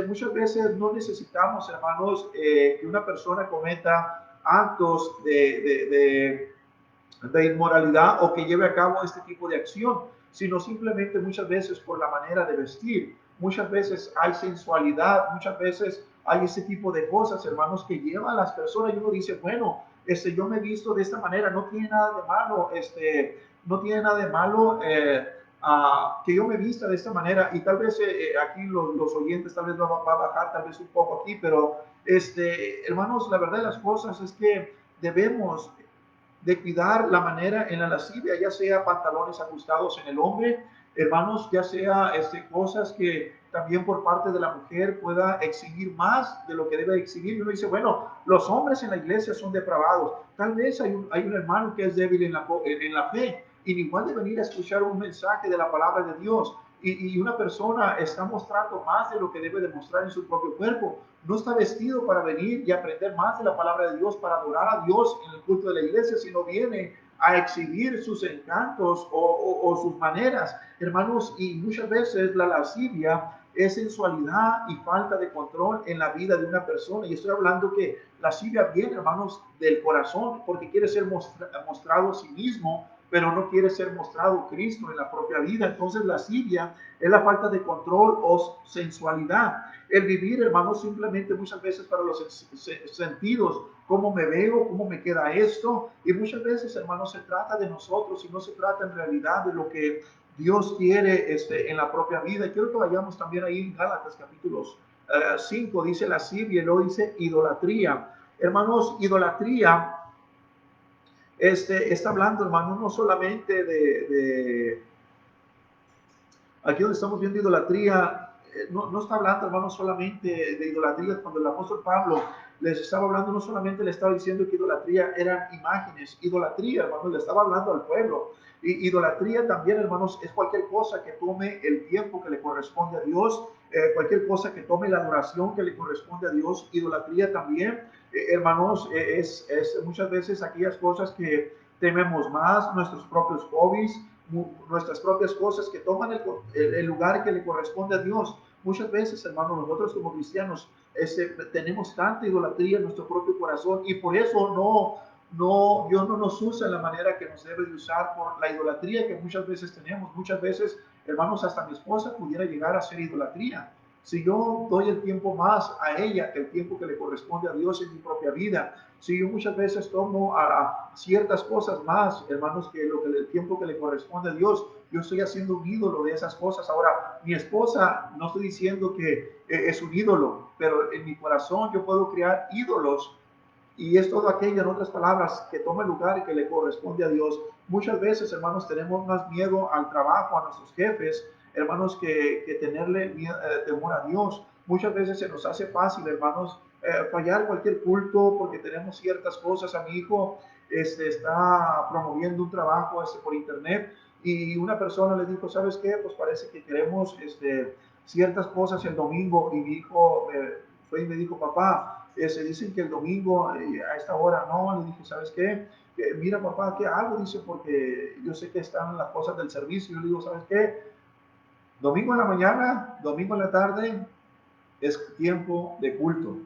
Muchas veces no necesitamos, hermanos, que una persona cometa actos de inmoralidad o que lleve a cabo este tipo de acción, sino simplemente muchas veces por la manera de vestir. Muchas veces hay sensualidad, muchas veces hay ese tipo de cosas, hermanos, que llevan a las personas y uno dice, bueno, yo me he visto de esta manera, no tiene nada de malo, no tiene nada de malo que yo me vista de esta manera. Y tal vez aquí los oyentes tal vez va a bajar tal vez un poco aquí, pero hermanos, la verdad de las cosas es que debemos de cuidar la manera en la lascivia, ya sea pantalones ajustados en el hombre, hermanos, ya sea cosas que también por parte de la mujer pueda exhibir más de lo que debe exhibir. Y uno dice, bueno, los hombres en la iglesia son depravados. Tal vez hay un hermano que es débil en la fe, y igual de venir a escuchar un mensaje de la palabra de Dios, y una persona está mostrando más de lo que debe demostrar en su propio cuerpo, no está vestido para venir y aprender más de la palabra de Dios, para adorar a Dios en el culto de la iglesia, sino viene a exhibir sus encantos o sus maneras, hermanos. Y muchas veces la lascivia es sensualidad y falta de control en la vida de una persona. Y estoy hablando que lascivia viene, hermanos, del corazón, porque quiere ser mostrado a sí mismo, pero no quiere ser mostrado Cristo en la propia vida. Entonces lascivia es la falta de control o sensualidad. El vivir, hermanos, simplemente muchas veces para los sentidos, cómo me veo, cómo me queda esto, y muchas veces, hermanos, se trata de nosotros y no se trata en realidad de lo que Dios quiere en la propia vida. Y quiero que vayamos también ahí en Gálatas capítulos 5, dice lascivia, y luego dice idolatría. Hermanos, idolatría está hablando, hermano, no solamente aquí donde estamos viendo idolatría, no está hablando, hermano, solamente de idolatría. Cuando el apóstol Pablo les estaba hablando, no solamente le estaba diciendo que idolatría eran imágenes. Idolatría, hermano, le estaba hablando al pueblo. Y idolatría también, hermanos, es cualquier cosa que tome el tiempo que le corresponde a Dios, cualquier cosa que tome la adoración que le corresponde a Dios. Idolatría también, hermanos, es muchas veces aquellas cosas que tememos más, nuestros propios hobbies, nuestras propias cosas que toman el lugar que le corresponde a Dios. Muchas veces, hermanos, nosotros como cristianos tenemos tanta idolatría en nuestro propio corazón, y por eso Dios no nos usa en la manera que nos debe de usar, por la idolatría que muchas veces tenemos. Muchas veces, hermanos, hasta mi esposa pudiera llegar a ser idolatría. si yo doy el tiempo más a ella que el tiempo que le corresponde a Dios en mi propia vida, si yo muchas veces tomo a ciertas cosas más, hermanos, que el tiempo que le corresponde a Dios, yo estoy haciendo un ídolo de esas cosas. Ahora, mi esposa, no estoy diciendo que es un ídolo, pero en mi corazón yo puedo crear ídolos y es todo aquello, en otras palabras, que toma el lugar y que le corresponde a Dios. Muchas veces, hermanos, tenemos más miedo al trabajo, a nuestros jefes, hermanos, que tenerle temor a Dios. Muchas veces se nos hace fácil, hermanos, fallar cualquier culto porque tenemos ciertas cosas. A mi hijo está promoviendo un trabajo por internet y una persona le dijo, ¿sabes qué? Pues parece que queremos ciertas cosas el domingo, y mi hijo fue y me dijo, papá, se dicen que el domingo a esta hora no. Le dije, ¿sabes qué? Mira, papá, ¿qué hago? Dice, porque yo sé que están las cosas del servicio. Yo le digo, ¿sabes qué? Domingo en la mañana, domingo en la tarde es tiempo de culto.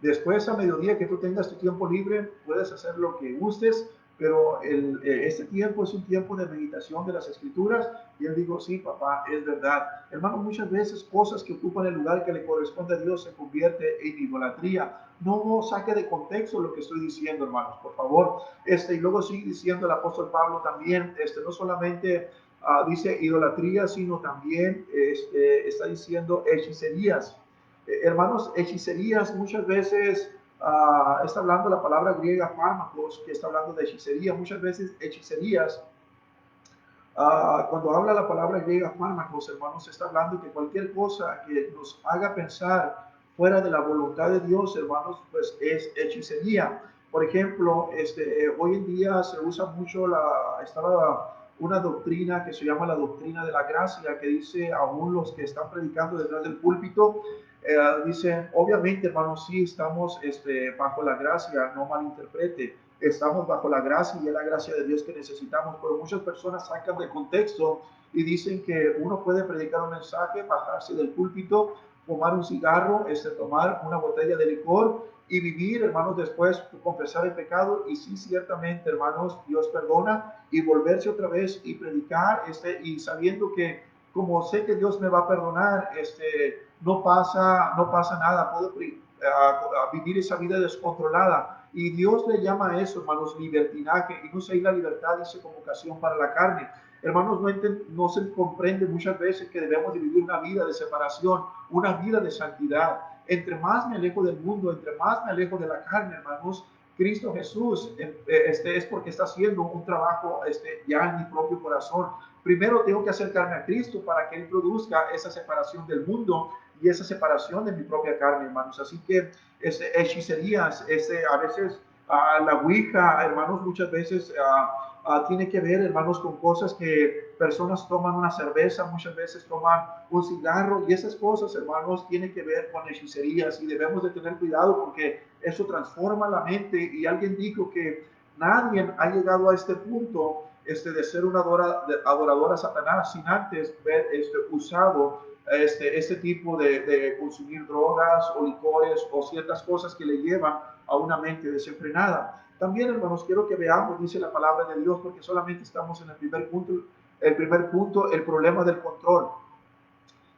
Después, a mediodía que tú tengas tu tiempo libre, puedes hacer lo que gustes, pero este tiempo es un tiempo de meditación de las escrituras. Y él dijo, sí, papá, es verdad. Hermano, muchas veces cosas que ocupan el lugar que le corresponde a Dios se convierte en idolatría. No saque de contexto lo que estoy diciendo, hermanos, por favor. Y luego sigue diciendo el apóstol Pablo también, no solamente dice idolatría, sino también está diciendo hechicerías. Hermanos, hechicerías muchas veces está hablando la palabra griega fármacos, que está hablando de hechicería. Muchas veces hechicerías, cuando habla la palabra griega fármacos, hermanos, está hablando que cualquier cosa que nos haga pensar fuera de la voluntad de Dios, hermanos, pues es hechicería. Por ejemplo, hoy en día se usa mucho una doctrina que se llama la doctrina de la gracia, que dice aún los que están predicando detrás del púlpito, dicen, obviamente, hermanos, sí estamos bajo la gracia, no malinterprete, estamos bajo la gracia y es la gracia de Dios que necesitamos, pero muchas personas sacan de contexto y dicen que uno puede predicar un mensaje, bajarse del púlpito, fumar un cigarro, tomar una botella de licor y vivir, hermanos, después confesar el pecado. Y sí, ciertamente, hermanos, Dios perdona, y volverse otra vez y predicar, y sabiendo que como sé que Dios me va a perdonar, no pasa nada, puedo vivir esa vida descontrolada. Y Dios le llama a eso, hermanos, libertinaje. Y no sé, la libertad dice como ocasión para la carne. Hermanos, no se comprende muchas veces que debemos de vivir una vida de separación, una vida de santidad. Entre más me alejo del mundo, entre más me alejo de la carne, hermanos, Cristo Jesús es porque está haciendo un trabajo ya en mi propio corazón. Primero tengo que acercarme a Cristo para que Él produzca esa separación del mundo y esa separación de mi propia carne, hermanos. Así que hechicerías, a veces la ouija, hermanos, muchas veces tiene que ver, hermanos, con cosas que personas toman una cerveza, muchas veces toman un cigarro, y esas cosas, hermanos, tienen que ver con hechicerías, y debemos de tener cuidado porque eso transforma la mente. Y alguien dijo que nadie ha llegado a este punto de ser un adorador a Satanás sin antes ver usado este tipo de consumir drogas o licores o ciertas cosas que le llevan a una mente desenfrenada. También, hermanos, quiero que veamos, dice la palabra de Dios, porque solamente estamos en el primer punto, el problema del control.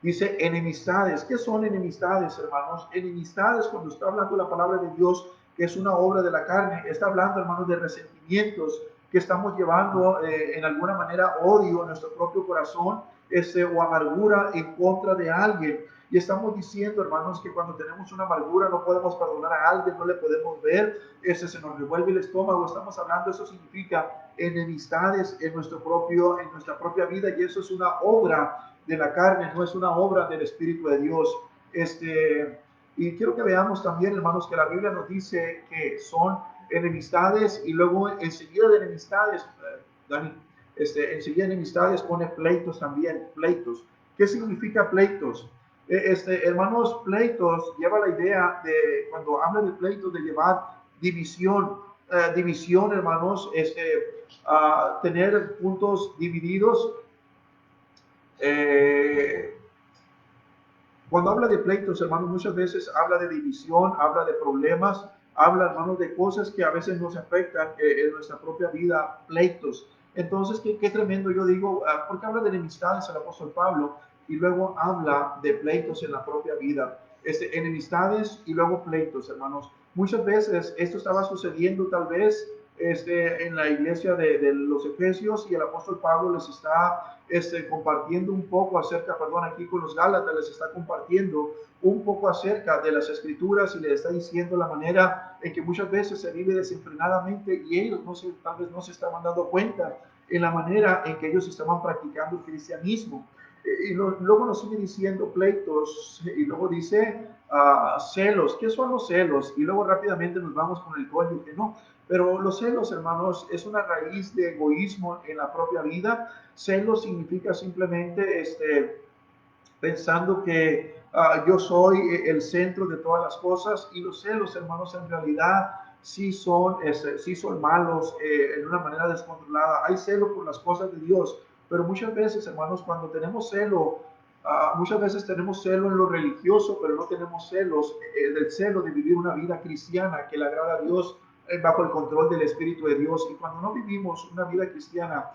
Dice enemistades. ¿Qué son enemistades, hermanos? Enemistades, cuando está hablando la palabra de Dios, que es una obra de la carne, está hablando, hermanos, de resentimientos que estamos llevando en alguna manera odio en nuestro propio corazón, o amargura en contra de alguien. Y estamos diciendo, hermanos, que cuando tenemos una amargura no podemos perdonar a alguien, no le podemos ver, se nos revuelve el estómago. Estamos hablando, eso significa enemistades en nuestra propia vida, y eso es una obra de la carne, no es una obra del Espíritu de Dios. Y quiero que veamos también, hermanos, que la Biblia nos dice que son enemistades, y luego enseguida de enemistades, Dani, enseguida de enemistades pone pleitos también, pleitos. ¿Qué significa pleitos? Hermanos, pleitos lleva la idea de, cuando habla de pleitos, de llevar división, hermanos, tener puntos divididos. Cuando habla de pleitos, hermanos, muchas veces habla de división, habla de problemas, habla, hermanos, de cosas que a veces nos afectan en nuestra propia vida, pleitos. Entonces, qué tremendo, yo digo, ¿por qué habla de enemistades el apóstol Pablo? y luego habla de pleitos en la propia vida, enemistades y luego pleitos, hermanos. Muchas veces esto estaba sucediendo tal vez en la iglesia de los Efesios, y el apóstol Pablo les está compartiendo un poco acerca, perdón, aquí con los Gálatas les está compartiendo un poco acerca de las escrituras, y les está diciendo la manera en que muchas veces se vive desenfrenadamente, y ellos tal vez no se estaban dando cuenta en la manera en que ellos estaban practicando el cristianismo. Luego nos sigue diciendo pleitos, y luego dice celos. ¿Qué son los celos? Y luego rápidamente nos vamos con el cónyuge, ¿no? Pero los celos, hermanos, es una raíz de egoísmo en la propia vida. Celos significa simplemente pensando que yo soy el centro de todas las cosas, y los celos, hermanos, en realidad sí son malos en una manera descontrolada. Hay celo por las cosas de Dios, pero muchas veces, hermanos, cuando tenemos celo, muchas veces tenemos celo en lo religioso, pero no tenemos celos, del celo de vivir una vida cristiana que le agrada a Dios bajo el control del Espíritu de Dios. Y cuando no vivimos una vida cristiana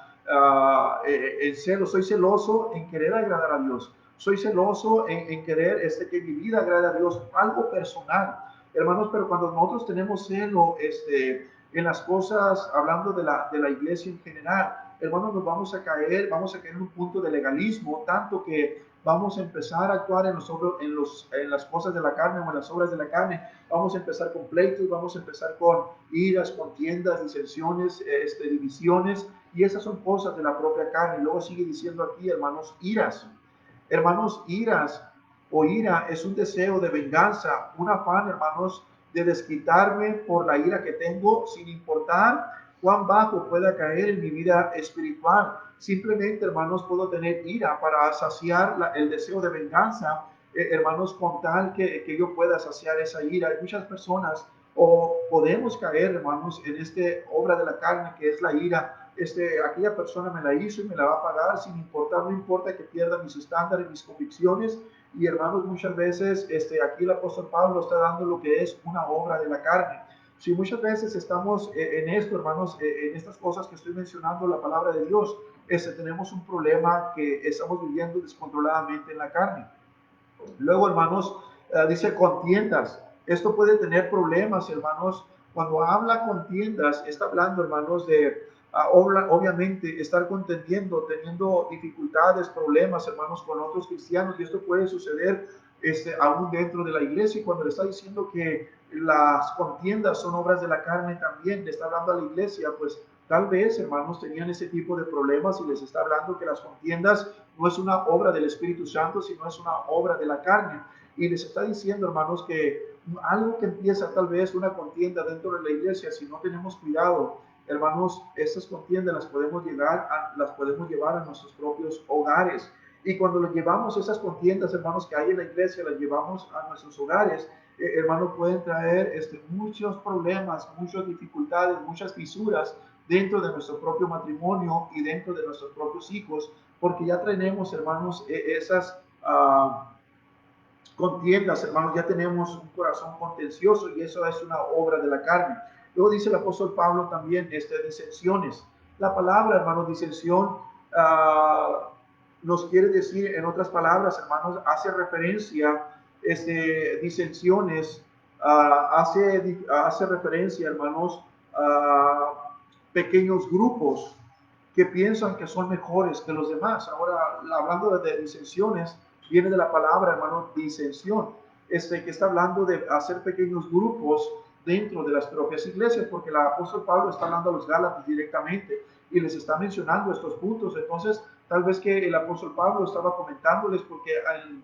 en celo, soy celoso en querer agradar a Dios, soy celoso en querer que mi vida agrade a Dios, algo personal, hermanos. Pero cuando nosotros tenemos celo en las cosas, hablando de la iglesia en general, hermanos, vamos a caer en un punto de legalismo, tanto que vamos a empezar a actuar en las cosas de la carne o en las obras de la carne. Vamos a empezar con pleitos, vamos a empezar con iras, contiendas, disensiones, divisiones, y esas son cosas de la propia carne. Y luego sigue diciendo aquí, hermanos, iras. Hermanos, ira es un deseo de venganza, un afán, hermanos, de desquitarme por la ira que tengo, sin importar cuán bajo pueda caer en mi vida espiritual. Simplemente, hermanos, puedo tener ira para saciar el deseo de venganza, hermanos, con tal que yo pueda saciar esa ira. Hay muchas personas, o podemos caer, hermanos, en obra de la carne que es la ira. Aquella persona me la hizo y me la va a pagar sin importar, no importa que pierda mis estándares, mis convicciones. Y hermanos, muchas veces aquí el apóstol Pablo está dando lo que es una obra de la carne. Si muchas veces estamos en esto, hermanos, en estas cosas que estoy mencionando, la palabra de Dios, tenemos un problema que estamos viviendo descontroladamente en la carne. Luego, hermanos, dice contiendas. Esto puede tener problemas, hermanos. Cuando habla contiendas, está hablando, hermanos, de obviamente estar contendiendo, teniendo dificultades, problemas, hermanos, con otros cristianos. Y esto puede suceder aún dentro de la iglesia. Y cuando le está diciendo que las contiendas son obras de la carne, también le está hablando a la iglesia, pues tal vez, hermanos, tenían ese tipo de problemas, y les está hablando que las contiendas no es una obra del Espíritu Santo, sino es una obra de la carne. Y les está diciendo, hermanos, que algo que empieza tal vez una contienda dentro de la iglesia, si no tenemos cuidado, hermanos, estas contiendas las podemos llevar a nuestros propios hogares. Y cuando lo llevamos, esas contiendas, hermanos, que hay en la iglesia, las llevamos a nuestros hogares, hermanos, pueden traer muchos problemas, muchas dificultades, muchas fisuras dentro de nuestro propio matrimonio y dentro de nuestros propios hijos, porque ya tenemos, hermanos, esas contiendas, hermanos, ya tenemos un corazón contencioso, y eso es una obra de la carne. Luego dice el apóstol Pablo también, disensiones. La palabra, hermanos, disensión, nos quiere decir, en otras palabras, hermanos, hace referencia, disensiones, hace referencia, hermanos, a pequeños grupos que piensan que son mejores que los demás. Ahora, hablando de disensiones, viene de la palabra, hermano, disensión, que está hablando de hacer pequeños grupos dentro de las propias iglesias, porque el apóstol Pablo está hablando a los Gálatas directamente y les está mencionando estos puntos. Entonces, tal vez que el apóstol Pablo estaba comentándoles porque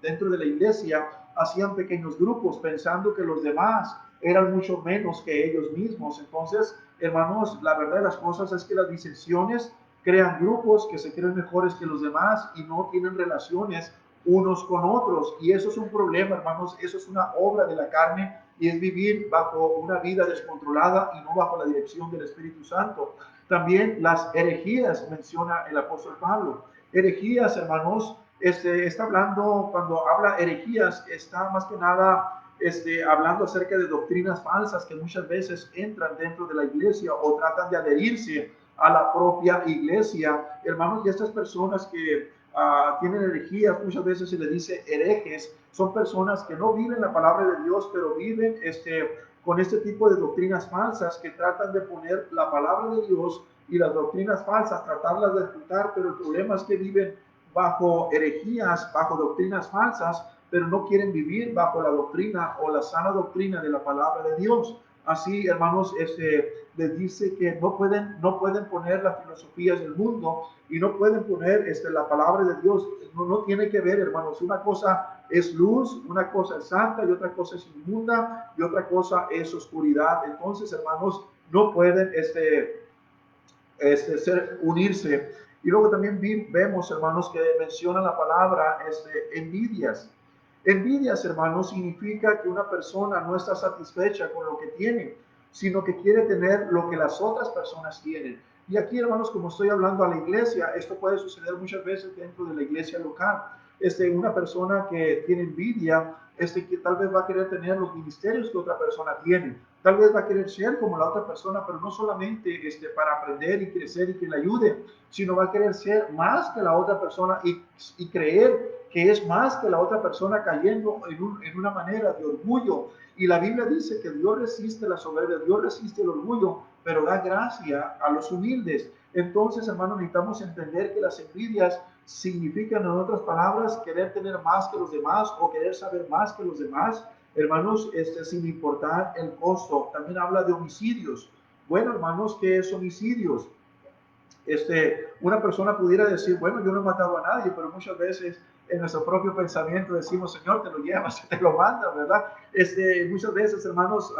dentro de la iglesia hacían pequeños grupos pensando que los demás eran mucho menos que ellos mismos. Entonces, hermanos, la verdad de las cosas es que las disensiones crean grupos que se creen mejores que los demás y no tienen relaciones unos con otros. Y eso es un problema, hermanos. Eso es una obra de la carne, y es vivir bajo una vida descontrolada y no bajo la dirección del Espíritu Santo. También las herejías menciona el apóstol Pablo. Herejías, hermanos, está hablando, cuando habla herejías, está más que nada hablando acerca de doctrinas falsas que muchas veces entran dentro de la iglesia o tratan de adherirse a la propia iglesia, hermanos. Y estas personas que tienen herejías, muchas veces se les dice herejes, son personas que no viven la palabra de Dios, pero viven con este tipo de doctrinas falsas que tratan de poner la palabra de Dios y las doctrinas falsas, tratarlas de ocultar, pero el problema es que viven bajo herejías, bajo doctrinas falsas, pero no quieren vivir bajo la doctrina o la sana doctrina de la palabra de Dios. Así, hermanos, les dice que no pueden poner las filosofías del mundo y no pueden poner la palabra de Dios. No tiene que ver, hermanos. Una cosa es luz, una cosa es santa y otra cosa es inmunda y otra cosa es oscuridad. Entonces, hermanos, no pueden unirse. Y luego también vemos, hermanos, que menciona la palabra envidias. Envidias, hermanos, significa que una persona no está satisfecha con lo que tiene, sino que quiere tener lo que las otras personas tienen. Y aquí, hermanos, como estoy hablando a la iglesia, esto puede suceder muchas veces dentro de la iglesia local. Una persona que tiene envidia, que tal vez va a querer tener los ministerios que otra persona tiene. Tal vez va a querer ser como la otra persona, pero no solamente para aprender y crecer y que le ayude, sino va a querer ser más que la otra persona y creer que es más que la otra persona, cayendo en una manera de orgullo. Y la Biblia dice que Dios resiste la soberbia, Dios resiste el orgullo, pero da gracia a los humildes. Entonces, hermanos, necesitamos entender que las envidias significan, en otras palabras, querer tener más que los demás o querer saber más que los demás. Hermanos, sin importar el costo. También habla de homicidios. Bueno, hermanos, ¿qué es homicidios? Una persona pudiera decir, bueno, yo no he matado a nadie, pero muchas veces en nuestro propio pensamiento decimos, Señor, te lo llevas, te lo mandas, ¿verdad? Muchas veces, hermanos,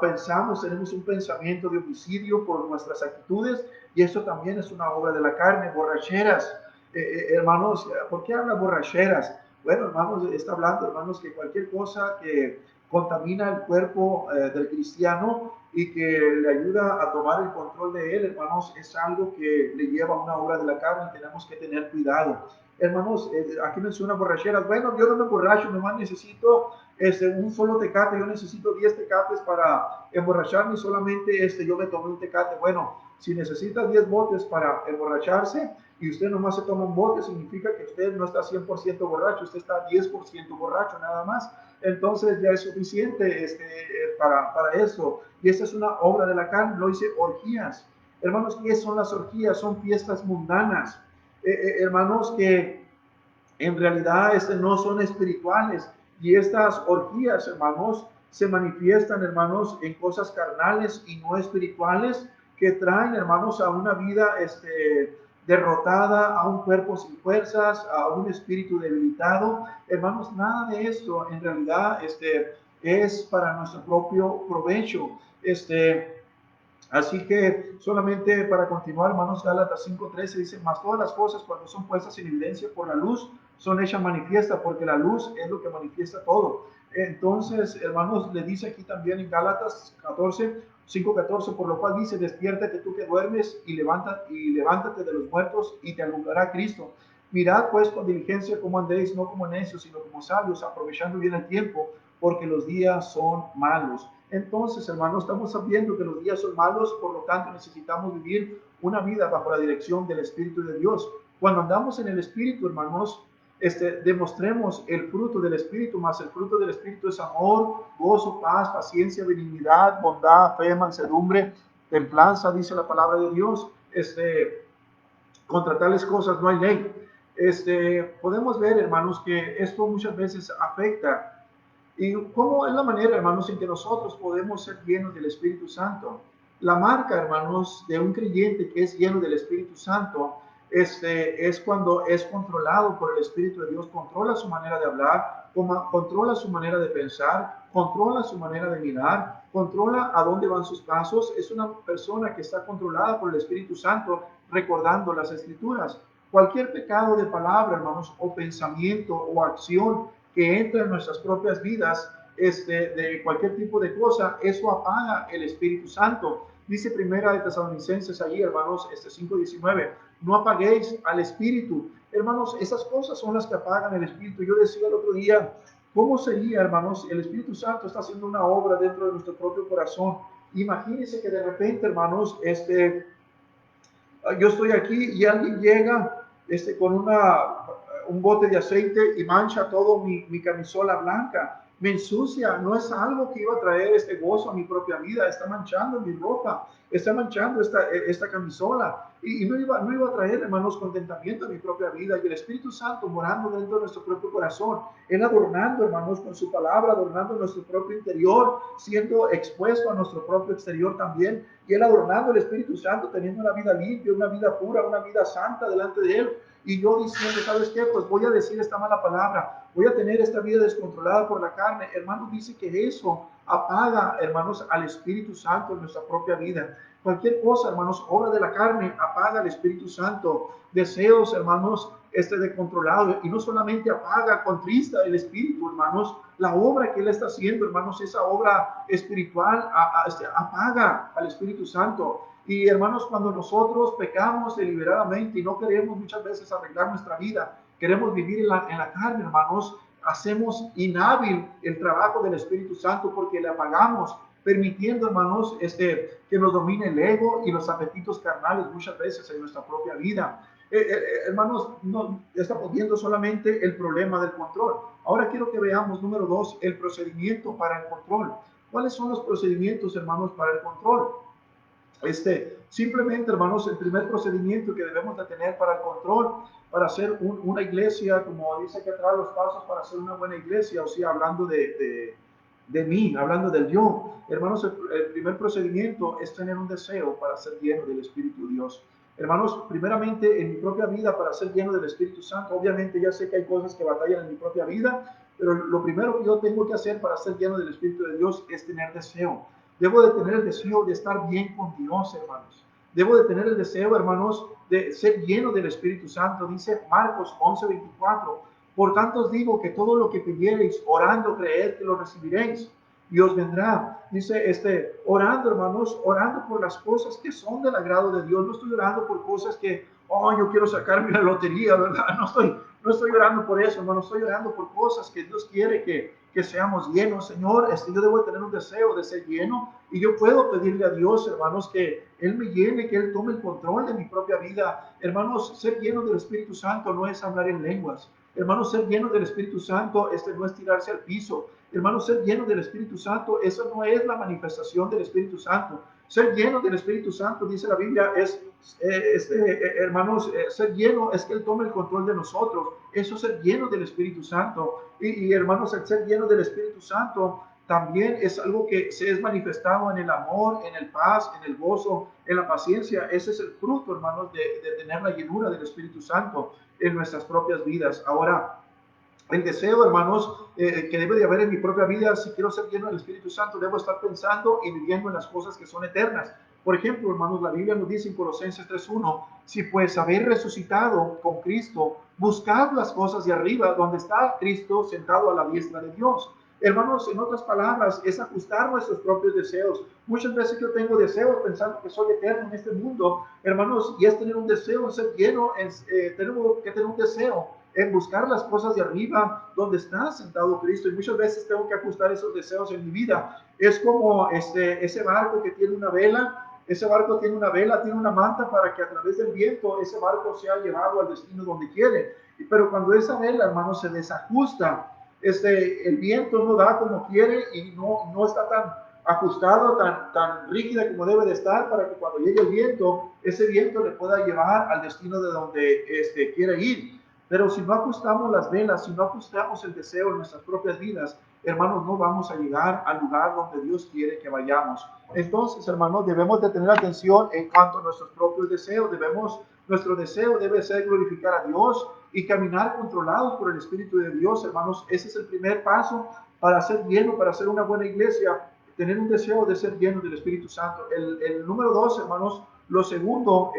pensamos, tenemos un pensamiento de homicidio por nuestras actitudes, y eso también es una obra de la carne. Borracheras, hermanos, ¿por qué habla borracheras? Bueno, hermanos, está hablando, hermanos, que cualquier cosa que contamina el cuerpo del cristiano y que le ayuda a tomar el control de él, hermanos, es algo que le lleva a una obra de la carne y tenemos que tener cuidado. Hermanos, aquí menciona borracheras. Bueno, yo no me emborracho, nomás necesito un solo tecate, yo necesito 10 tecates para emborracharme, solamente yo me tomé un tecate. Bueno, si necesita 10 botes para emborracharse y usted nomás se toma un bote, significa que usted no está 100% borracho, usted está 10% borracho nada más. Entonces ya es suficiente para eso. Y esta es una obra de la carne. Lo dice orgías. Hermanos, ¿qué son las orgías? Son fiestas mundanas. Hermanos, que en realidad no son espirituales. Y estas orgías, hermanos, se manifiestan, hermanos, en cosas carnales y no espirituales, que traen, hermanos, a una vida derrotada, a un cuerpo sin fuerzas, a un espíritu debilitado. Hermanos, nada de esto en realidad es para nuestro propio provecho. Así que solamente para continuar, hermanos, Gálatas 5:13 dice, mas todas las cosas cuando son puestas en evidencia por la luz, son hechas manifiestas, porque la luz es lo que manifiesta todo. Entonces, hermanos, le dice aquí también en Gálatas 5:14, por lo cual dice, despiértate tú que duermes y levántate de los muertos y te alumbrará Cristo. Mirad pues con diligencia cómo andéis, no como necios, sino como sabios, aprovechando bien el tiempo, porque los días son malos. Entonces, hermanos, estamos sabiendo que los días son malos, por lo tanto necesitamos vivir una vida bajo la dirección del Espíritu de Dios. Cuando andamos en el Espíritu, hermanos, demostremos el fruto del Espíritu, más el fruto del Espíritu es amor, gozo, paz, paciencia, benignidad, bondad, fe, mansedumbre, templanza, dice la palabra de Dios. Contra tales cosas no hay ley. Podemos ver, hermanos, que esto muchas veces afecta. ¿Y cómo es la manera, hermanos, en que nosotros podemos ser llenos del Espíritu Santo? La marca, hermanos, de un creyente que es lleno del Espíritu Santo es cuando es controlado por el Espíritu de Dios, controla su manera de hablar, controla su manera de pensar, controla su manera de mirar, controla a dónde van sus pasos. Es una persona que está controlada por el Espíritu Santo, recordando las Escrituras. Cualquier pecado de palabra, hermanos, o pensamiento o acción que entra en nuestras propias vidas, de cualquier tipo de cosa, eso apaga el Espíritu Santo. Dice Primera de Tesalonicenses ahí, hermanos, 5:19, no apaguéis al Espíritu. Hermanos, esas cosas son las que apagan el Espíritu. Yo decía el otro día, ¿cómo sería, hermanos? El Espíritu Santo está haciendo una obra dentro de nuestro propio corazón. Imagínense que de repente, hermanos, yo estoy aquí y alguien llega con un bote de aceite y mancha todo mi camisola blanca. Me ensucia, no es algo que iba a traer este gozo a mi propia vida, está manchando mi ropa, está manchando esta camisola y no iba a traer, hermanos, contentamiento a mi propia vida. Y el Espíritu Santo morando dentro de nuestro propio corazón, Él adornando, hermanos, con su palabra, adornando nuestro propio interior, siendo expuesto a nuestro propio exterior también, y Él adornando el Espíritu Santo, teniendo una vida limpia, una vida pura, una vida santa delante de Él. Y yo diciendo, ¿sabes qué? Pues voy a decir esta mala palabra, voy a tener esta vida descontrolada por la carne. Hermanos, dice que eso apaga, hermanos, al Espíritu Santo en nuestra propia vida. Cualquier cosa, hermanos, obra de la carne, apaga al Espíritu Santo. Deseos, hermanos, de controlado. Y no solamente apaga, contrista el Espíritu, hermanos, la obra que Él está haciendo, hermanos, esa obra espiritual apaga al Espíritu Santo. Y hermanos, cuando nosotros pecamos deliberadamente y no queremos muchas veces arreglar nuestra vida, queremos vivir en la carne, hermanos, hacemos inhábil el trabajo del Espíritu Santo porque le apagamos, permitiendo, hermanos, que nos domine el ego y los apetitos carnales muchas veces en nuestra propia vida. Hermanos, no estamos viendo solamente el problema del control. Ahora quiero que veamos, número 2, el procedimiento para el control. ¿Cuáles son los procedimientos, hermanos, para el control? Simplemente, hermanos, el primer procedimiento que debemos de tener para el control, para hacer una iglesia, como dice que trae los pasos para hacer una buena iglesia, o sea, hablando de mí, hablando del yo. Hermanos, el primer procedimiento es tener un deseo para ser lleno del Espíritu de Dios. Hermanos, primeramente en mi propia vida para ser lleno del Espíritu Santo, obviamente ya sé que hay cosas que batallan en mi propia vida, pero lo primero que yo tengo que hacer para ser lleno del Espíritu de Dios es tener deseo. Debo de tener el deseo de estar bien con Dios, hermanos. Debo de tener el deseo, hermanos, de ser lleno del Espíritu Santo. Dice Marcos 11:24. Por tanto os digo que todo lo que pidiereis, orando, creed que lo recibiréis y os vendrá. Dice, orando, hermanos, orando por las cosas que son del agrado de Dios. No estoy orando por cosas que, yo quiero sacarme la lotería, ¿verdad? No estoy orando por eso, hermanos. Estoy orando por cosas que Dios quiere que seamos llenos. Señor, yo debo tener un deseo de ser lleno y yo puedo pedirle a Dios, hermanos, que Él me llene, que Él tome el control de mi propia vida. Hermanos, ser lleno del Espíritu Santo no es hablar en lenguas. Hermanos, ser lleno del Espíritu Santo, no es tirarse al piso. Hermanos, ser lleno del Espíritu Santo, eso no es la manifestación del Espíritu Santo. Ser lleno del Espíritu Santo, dice la Biblia, hermanos, ser lleno es que Él tome el control de nosotros. Eso es ser lleno del Espíritu Santo. Y hermanos, el ser lleno del Espíritu Santo también es algo que se es manifestado en el amor, en el paz, en el gozo, en la paciencia. Ese es el fruto, hermanos, de tener la llenura del Espíritu Santo en nuestras propias vidas. Ahora, el deseo, hermanos, que debe de haber en mi propia vida, si quiero ser lleno del Espíritu Santo, debo estar pensando y viviendo en las cosas que son eternas. Por ejemplo, hermanos, la Biblia nos dice en Colosenses 3:1, si pues habéis resucitado con Cristo, buscad las cosas de arriba, donde está Cristo sentado a la diestra de Dios. Hermanos, en otras palabras, es ajustar nuestros propios deseos. Muchas veces yo tengo deseos pensando que soy eterno en este mundo, hermanos, y es tener un deseo en ser lleno, tenemos que tener un deseo en buscar las cosas de arriba, donde está sentado Cristo. Y muchas veces tengo que ajustar esos deseos en mi vida. Es como ese barco que tiene una vela. Ese barco tiene una vela, tiene una manta para que a través del viento ese barco sea llevado al destino donde quiere. Pero cuando esa vela, hermanos, se desajusta, el viento no da como quiere y no está tan ajustado, tan rígida como debe de estar para que cuando llegue el viento, ese viento le pueda llevar al destino de donde quiere ir. Pero si no ajustamos las velas, si no ajustamos el deseo en nuestras propias vidas, hermanos, no vamos a llegar al lugar donde Dios quiere que vayamos. Entonces, hermanos, debemos de tener atención en cuanto a nuestros propios deseos. Nuestro deseo debe ser glorificar a Dios y caminar controlados por el Espíritu de Dios, hermanos. Ese es el primer paso para ser lleno, para ser una buena iglesia, tener un deseo de ser lleno del Espíritu Santo. El número 2, hermanos, lo segundo,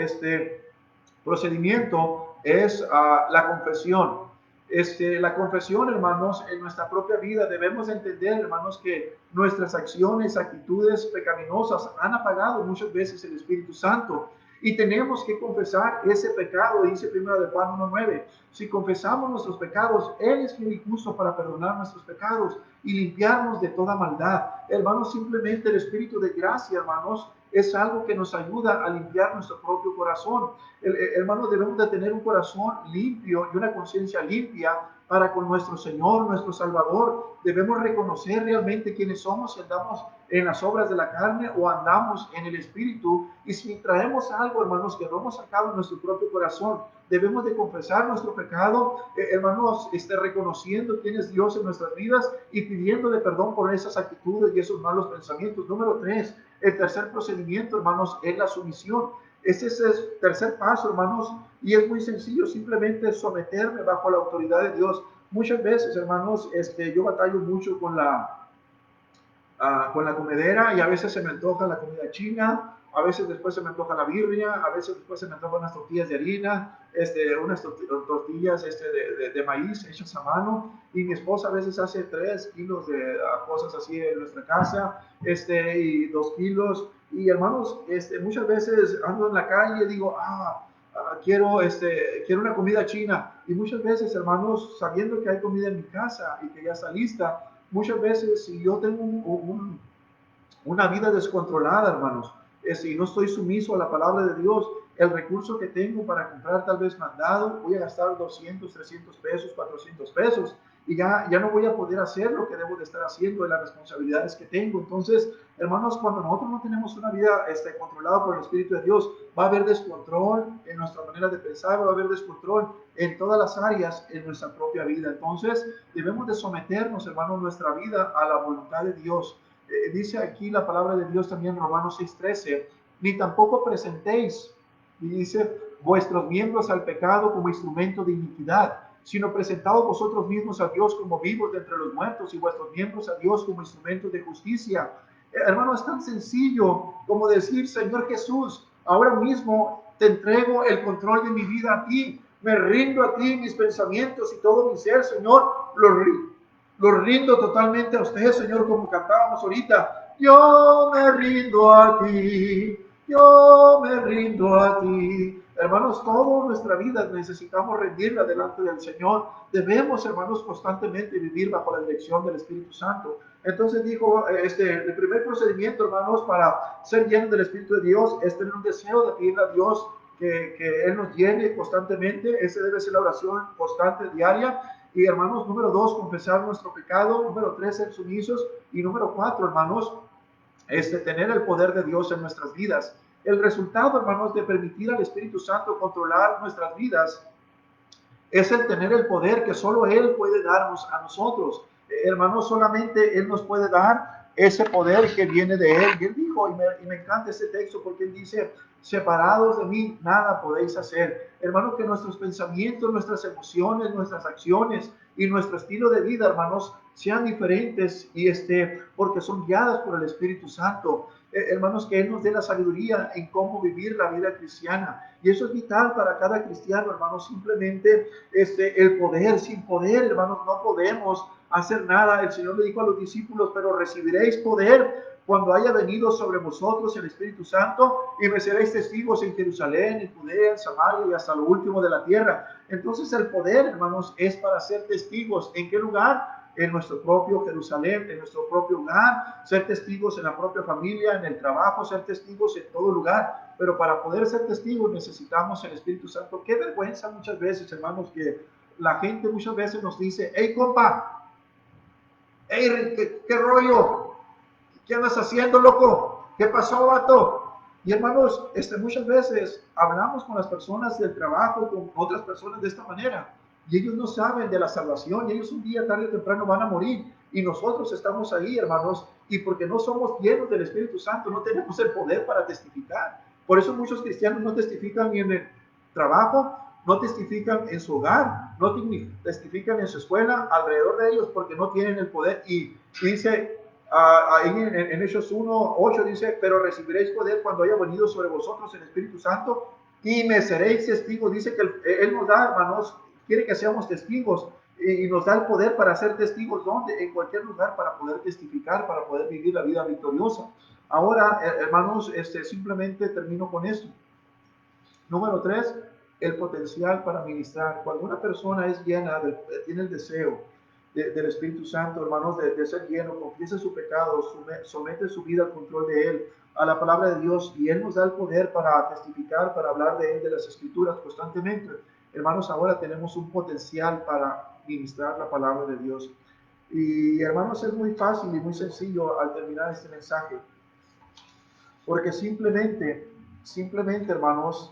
procedimiento es la confesión. La confesión, hermanos, en nuestra propia vida debemos entender, hermanos, que nuestras acciones, actitudes pecaminosas han apagado muchas veces el Espíritu Santo. Y tenemos que confesar ese pecado, dice 1 de Juan 1:9. Si confesamos nuestros pecados, Él es fiel y justo para perdonar nuestros pecados y limpiarnos de toda maldad. Hermanos, simplemente el Espíritu de gracia, hermanos, es algo que nos ayuda a limpiar nuestro propio corazón. Hermanos, debemos de tener un corazón limpio y una conciencia limpia para con nuestro Señor, nuestro Salvador. Debemos reconocer realmente quiénes somos, si andamos en las obras de la carne o andamos en el Espíritu. Y si traemos algo, hermanos, que no hemos sacado en nuestro propio corazón, debemos de confesar nuestro pecado, hermanos, reconociendo quién es Dios en nuestras vidas y pidiéndole perdón por esas actitudes y esos malos pensamientos. Número 3, el tercer procedimiento, hermanos, es la sumisión. Ese es el tercer paso, hermanos, y es muy sencillo, simplemente someterme bajo la autoridad de Dios. Muchas veces, hermanos, yo batallo mucho con la comedera y a veces se me antoja la comida china, a veces después se me antoja la birria, a veces después se me antojan unas tortillas de harina, unas tortillas de maíz hechas a mano, y mi esposa a veces hace 3 kilos de cosas así en nuestra casa, y 2 kilos, y hermanos, muchas veces ando en la calle y digo, quiero una comida china, y muchas veces, hermanos, sabiendo que hay comida en mi casa y que ya está lista, muchas veces si yo tengo una vida descontrolada, hermanos, y no estoy sumiso a la palabra de Dios, el recurso que tengo para comprar tal vez mandado, voy a gastar 200, 300 pesos, 400 pesos, y ya no voy a poder hacer lo que debo de estar haciendo, de las responsabilidades que tengo. Entonces, hermanos, cuando nosotros no tenemos una vida controlada por el Espíritu de Dios, va a haber descontrol en nuestra manera de pensar, va a haber descontrol en todas las áreas en nuestra propia vida. Entonces, debemos de someternos, hermanos, nuestra vida a la voluntad de Dios. Dice aquí la palabra de Dios también en Romanos 6:13, ni tampoco presentéis, y dice, vuestros miembros al pecado como instrumento de iniquidad, sino presentaos vosotros mismos a Dios como vivos de entre los muertos y vuestros miembros a Dios como instrumentos de justicia. Hermano, es tan sencillo como decir, Señor Jesús, ahora mismo te entrego el control de mi vida a ti, me rindo a ti, mis pensamientos y todo mi ser, Señor, lo rindo totalmente a usted, Señor, como cantábamos ahorita. Yo me rindo a ti, yo me rindo a ti. Hermanos, toda nuestra vida necesitamos rendirla delante del Señor. Debemos, hermanos, constantemente vivir bajo la dirección del Espíritu Santo. Entonces dijo, el primer procedimiento, hermanos, para ser llenos del Espíritu de Dios es tener un deseo de pedirle a Dios que Él nos llene constantemente. Esa debe ser la oración constante, diaria. Y hermanos, número 2, confesar nuestro pecado. Número 3, ser sumisos. Y número 4, hermanos, tener el poder de Dios en nuestras vidas. El resultado, hermanos, de permitir al Espíritu Santo controlar nuestras vidas es el tener el poder que solo Él puede darnos a nosotros. Hermanos, solamente Él nos puede dar ese poder que viene de Él. Y Él dijo, y me encanta ese texto porque Él dice, separados de mí, nada podéis hacer. Hermanos, que nuestros pensamientos, nuestras emociones, nuestras acciones y nuestro estilo de vida, hermanos, sean diferentes y porque son guiadas por el Espíritu Santo. Hermanos, que Él nos dé la sabiduría en cómo vivir la vida cristiana. Y eso es vital para cada cristiano, hermanos. Simplemente el poder, sin poder, hermanos, no podemos hacer nada. El Señor le dijo a los discípulos, pero recibiréis poder cuando haya venido sobre vosotros el Espíritu Santo y me seréis testigos en Jerusalén, en Judea, en Samaria y hasta lo último de la tierra. Entonces el poder, hermanos, es para ser testigos. ¿En qué lugar? En nuestro propio Jerusalén, en nuestro propio hogar, ser testigos en la propia familia, en el trabajo, ser testigos en todo lugar. Pero para poder ser testigos necesitamos el Espíritu Santo. Qué vergüenza muchas veces, hermanos, que la gente muchas veces nos dice, hey compa, hey, ¿qué rollo? ¿Qué andas haciendo, loco? ¿Qué pasó, vato? Y hermanos, muchas veces hablamos con las personas del trabajo, con otras personas de esta manera, y ellos no saben de la salvación, y ellos un día, tarde o temprano, van a morir, y nosotros estamos ahí, hermanos, y porque no somos llenos del Espíritu Santo, no tenemos el poder para testificar. Por eso muchos cristianos no testifican ni en el trabajo, no testifican en su hogar, no testifican en su escuela, alrededor de ellos, porque no tienen el poder. Y dice, ahí en Hechos 1:8 dice, pero recibiréis poder cuando haya venido sobre vosotros el Espíritu Santo y me seréis testigos. Dice que Él nos da, hermanos, quiere que seamos testigos y nos da el poder para ser testigos, ¿dónde? En cualquier lugar, para poder testificar, para poder vivir la vida victoriosa. Ahora, hermanos, simplemente termino con esto. Número 3, el potencial para ministrar. Cuando una persona es llena, tiene el deseo del Espíritu Santo, hermanos, de ser lleno, confiesa su pecado, somete su vida al control de Él, a la palabra de Dios, y Él nos da el poder para testificar, para hablar de Él, de las Escrituras constantemente. Hermanos, ahora tenemos un potencial para ministrar la palabra de Dios. Y hermanos, es muy fácil y muy sencillo al terminar este mensaje, porque simplemente, hermanos,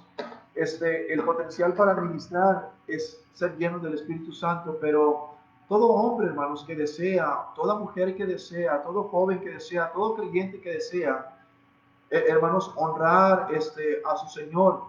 el potencial para ministrar es ser lleno del Espíritu Santo, pero todo hombre, hermanos, que desea, toda mujer que desea, todo joven que desea, todo creyente que desea, hermanos, honrar a su Señor,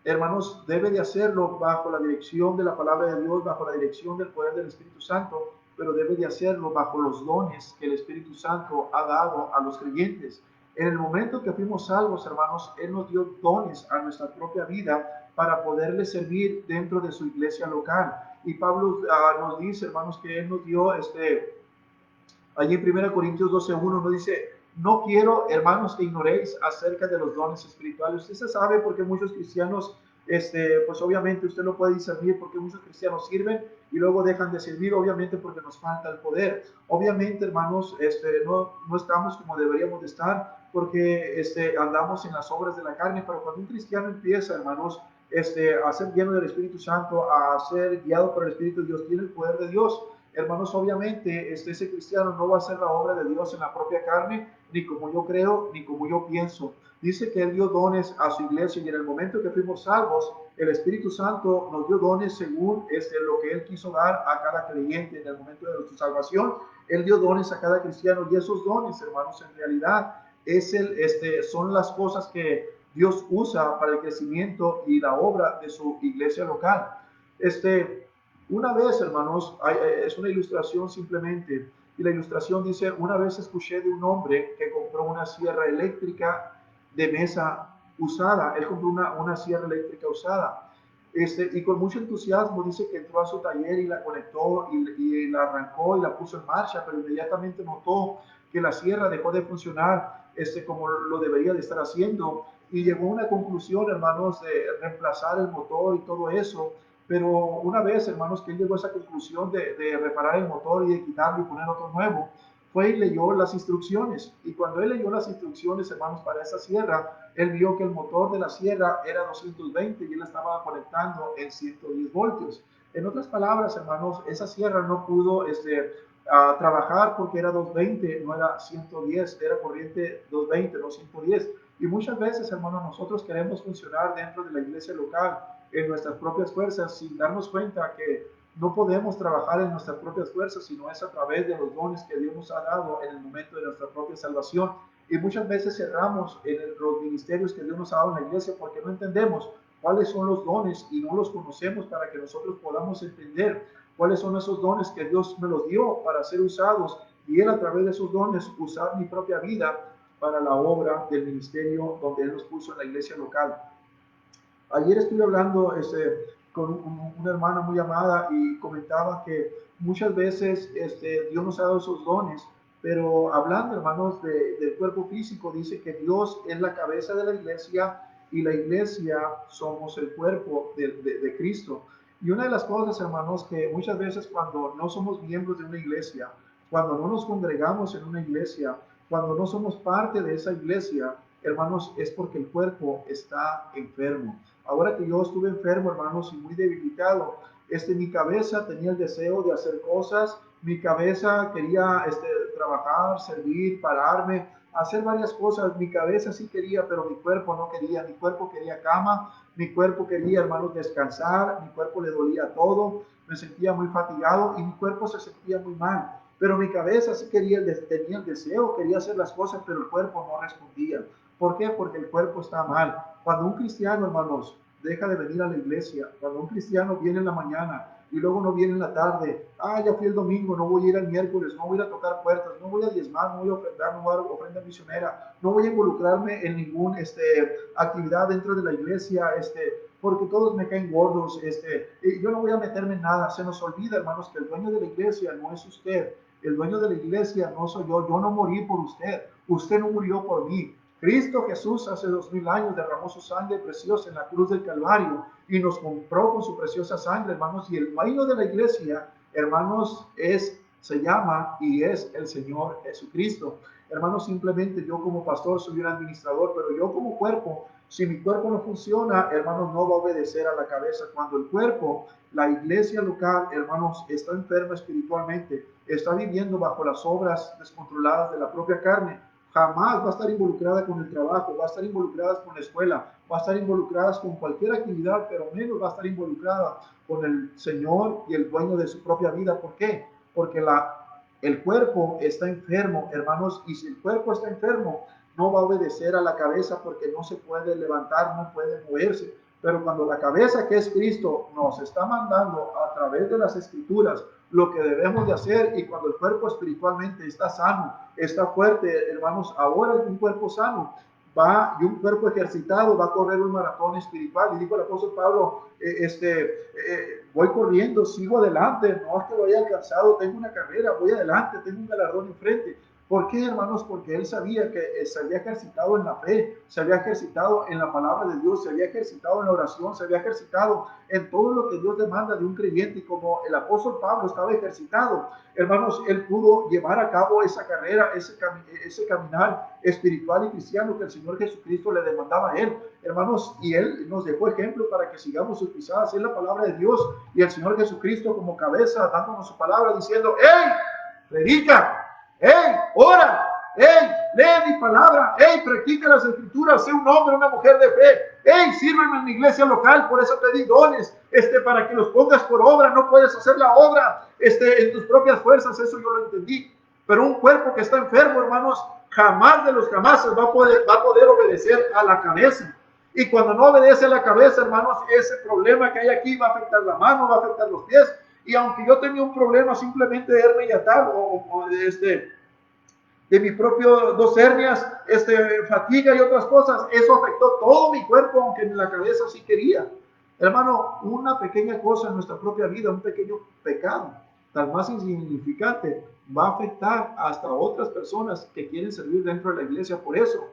hermanos, debe de hacerlo bajo la dirección de la palabra de Dios, bajo la dirección del poder del Espíritu Santo, pero debe de hacerlo bajo los dones que el Espíritu Santo ha dado a los creyentes. En el momento que fuimos salvos, hermanos, Él nos dio dones a nuestra propia vida para poderle servir dentro de su iglesia local. Y Pablo nos dice, hermanos, que Él nos dio allí en 1 Corintios 12:1 nos dice, no quiero, hermanos, que ignoréis acerca de los dones espirituales. Usted se sabe porque muchos cristianos, pues obviamente usted lo puede discernir porque muchos cristianos sirven y luego dejan de servir, obviamente porque nos falta el poder. Obviamente, hermanos, no estamos como deberíamos de estar porque andamos en las obras de la carne, pero cuando un cristiano empieza, hermanos, a ser lleno del Espíritu Santo, a ser guiado por el Espíritu de Dios, tiene el poder de Dios. Hermanos, obviamente ese cristiano no va a hacer la obra de Dios en la propia carne, ni como yo creo, ni como yo pienso. Dice que Él dio dones a su iglesia y en el momento que fuimos salvos, el Espíritu Santo nos dio dones según lo que Él quiso dar a cada creyente en el momento de nuestra salvación. Él dio dones a cada cristiano y esos dones, hermanos, en realidad son las cosas que Dios usa para el crecimiento y la obra de su iglesia local. Una vez, hermanos, es una ilustración simplemente, y la ilustración dice, una vez escuché de un hombre que compró una sierra eléctrica de mesa usada, él compró una sierra eléctrica usada, y con mucho entusiasmo dice que entró a su taller y la conectó y la arrancó y la puso en marcha, pero inmediatamente notó que la sierra dejó de funcionar como lo debería de estar haciendo, y llegó a una conclusión, hermanos, de reemplazar el motor y todo eso. Pero una vez, hermanos, que él llegó a esa conclusión de reparar el motor y de quitarlo y poner otro nuevo, fue y leyó las instrucciones. Y cuando él leyó las instrucciones, hermanos, para esa sierra, él vio que el motor de la sierra era 220 y él estaba conectando en 110 voltios. En otras palabras, hermanos, esa sierra no pudo trabajar porque era 220, no era 110, era corriente 220, no 110. Y muchas veces, hermanos, nosotros queremos funcionar dentro de la iglesia local en nuestras propias fuerzas sin darnos cuenta que no podemos trabajar en nuestras propias fuerzas, sino es a través de los dones que Dios nos ha dado en el momento de nuestra propia salvación. Y muchas veces cerramos en los ministerios que Dios nos ha dado en la iglesia porque no entendemos cuáles son los dones y no los conocemos para que nosotros podamos entender cuáles son esos dones que Dios me los dio para ser usados y Él a través de esos dones usar mi propia vida para la obra del ministerio donde Él nos puso en la iglesia local. Ayer estuve hablando con una hermana muy amada y comentaba que muchas veces Dios nos ha dado esos dones, pero hablando, hermanos, del cuerpo físico, dice que Dios es la cabeza de la iglesia y la iglesia somos el cuerpo de Cristo. Y una de las cosas, hermanos, que muchas veces cuando no somos miembros de una iglesia, cuando no nos congregamos en una iglesia, cuando no somos parte de esa iglesia, hermanos, es porque el cuerpo está enfermo. Ahora que yo estuve enfermo, hermanos, y muy debilitado, mi cabeza tenía el deseo de hacer cosas, mi cabeza quería trabajar, servir, pararme, hacer varias cosas. Mi cabeza sí quería, pero mi cuerpo no quería. Mi cuerpo quería cama, mi cuerpo quería, hermanos, descansar, mi cuerpo le dolía todo, me sentía muy fatigado y mi cuerpo se sentía muy mal. Pero mi cabeza sí quería, tenía el deseo, quería hacer las cosas, pero el cuerpo no respondía. ¿Por qué? Porque el cuerpo está mal. Cuando un cristiano, hermanos, deja de venir a la iglesia, cuando un cristiano viene en la mañana y luego no viene en la tarde, ya fui el domingo, no voy a ir el miércoles, no voy a ir a tocar puertas, no voy a diezmar, no voy a ofrendar, no voy a ofrenda misionera, no voy a involucrarme en ninguna actividad dentro de la iglesia, porque todos me caen gordos, yo no voy a meterme en nada. Se nos olvida, hermanos, que el dueño de la iglesia no es usted, el dueño de la iglesia no soy yo no morí por usted, usted no murió por mí. Cristo Jesús hace 2000 años derramó su sangre preciosa en la cruz del Calvario y nos compró con su preciosa sangre, hermanos. Y el reino de la iglesia, hermanos, se llama y es el Señor Jesucristo. Hermanos, simplemente yo como pastor soy un administrador, pero yo como cuerpo, si mi cuerpo no funciona, hermanos, no va a obedecer a la cabeza. Cuando el cuerpo, la iglesia local, hermanos, está enferma espiritualmente, está viviendo bajo las obras descontroladas de la propia carne, jamás va a estar involucrada con el trabajo, va a estar involucrada con la escuela, va a estar involucrada con cualquier actividad, pero menos va a estar involucrada con el Señor y el dueño de su propia vida. ¿Por qué? Porque el cuerpo está enfermo, hermanos, y si el cuerpo está enfermo, no va a obedecer a la cabeza porque no se puede levantar, no puede moverse. Pero cuando la cabeza, que es Cristo, nos está mandando a través de las Escrituras lo que debemos de hacer, y cuando el cuerpo espiritualmente está sano, está fuerte, hermanos, ahora un cuerpo sano va, y un cuerpo ejercitado va a correr un maratón espiritual. Y dijo el apóstol Pablo, voy corriendo, sigo adelante, no es que lo haya alcanzado, tengo una carrera, voy adelante, tengo un galardón enfrente. ¿Por qué, hermanos? Porque él sabía que se había ejercitado en la fe, se había ejercitado en la palabra de Dios, se había ejercitado en la oración, se había ejercitado en todo lo que Dios demanda de un creyente. Y como el apóstol Pablo estaba ejercitado, hermanos, él pudo llevar a cabo esa carrera, ese caminar espiritual y cristiano que el Señor Jesucristo le demandaba a él, hermanos. Y él nos dejó ejemplo para que sigamos sus pisadas. Es la palabra de Dios y el Señor Jesucristo como cabeza, dándonos su palabra, diciendo: ¡hey, predica! ¡Hey, ora! ¡Hey, lee mi palabra! ¡Hey, practica las Escrituras! ¡Sé un hombre, una mujer de fe! ¡Hey, sírveme en mi iglesia local! Por eso te di dones, para que los pongas por obra. No puedes hacer la obra, en tus propias fuerzas. Eso yo lo entendí. Pero un cuerpo que está enfermo, hermanos, jamás de los jamases va a poder obedecer a la cabeza. Y cuando no obedece a la cabeza, hermanos, ese problema que hay aquí va a afectar la mano, va a afectar los pies. Y aunque yo tenía un problema simplemente de hernia yatal de mi propio 2 hernias, fatiga y otras cosas, eso afectó todo mi cuerpo, aunque en la cabeza sí quería. Hermano, una pequeña cosa en nuestra propia vida, un pequeño pecado, tal más insignificante, va a afectar hasta otras personas que quieren servir dentro de la iglesia. Por eso,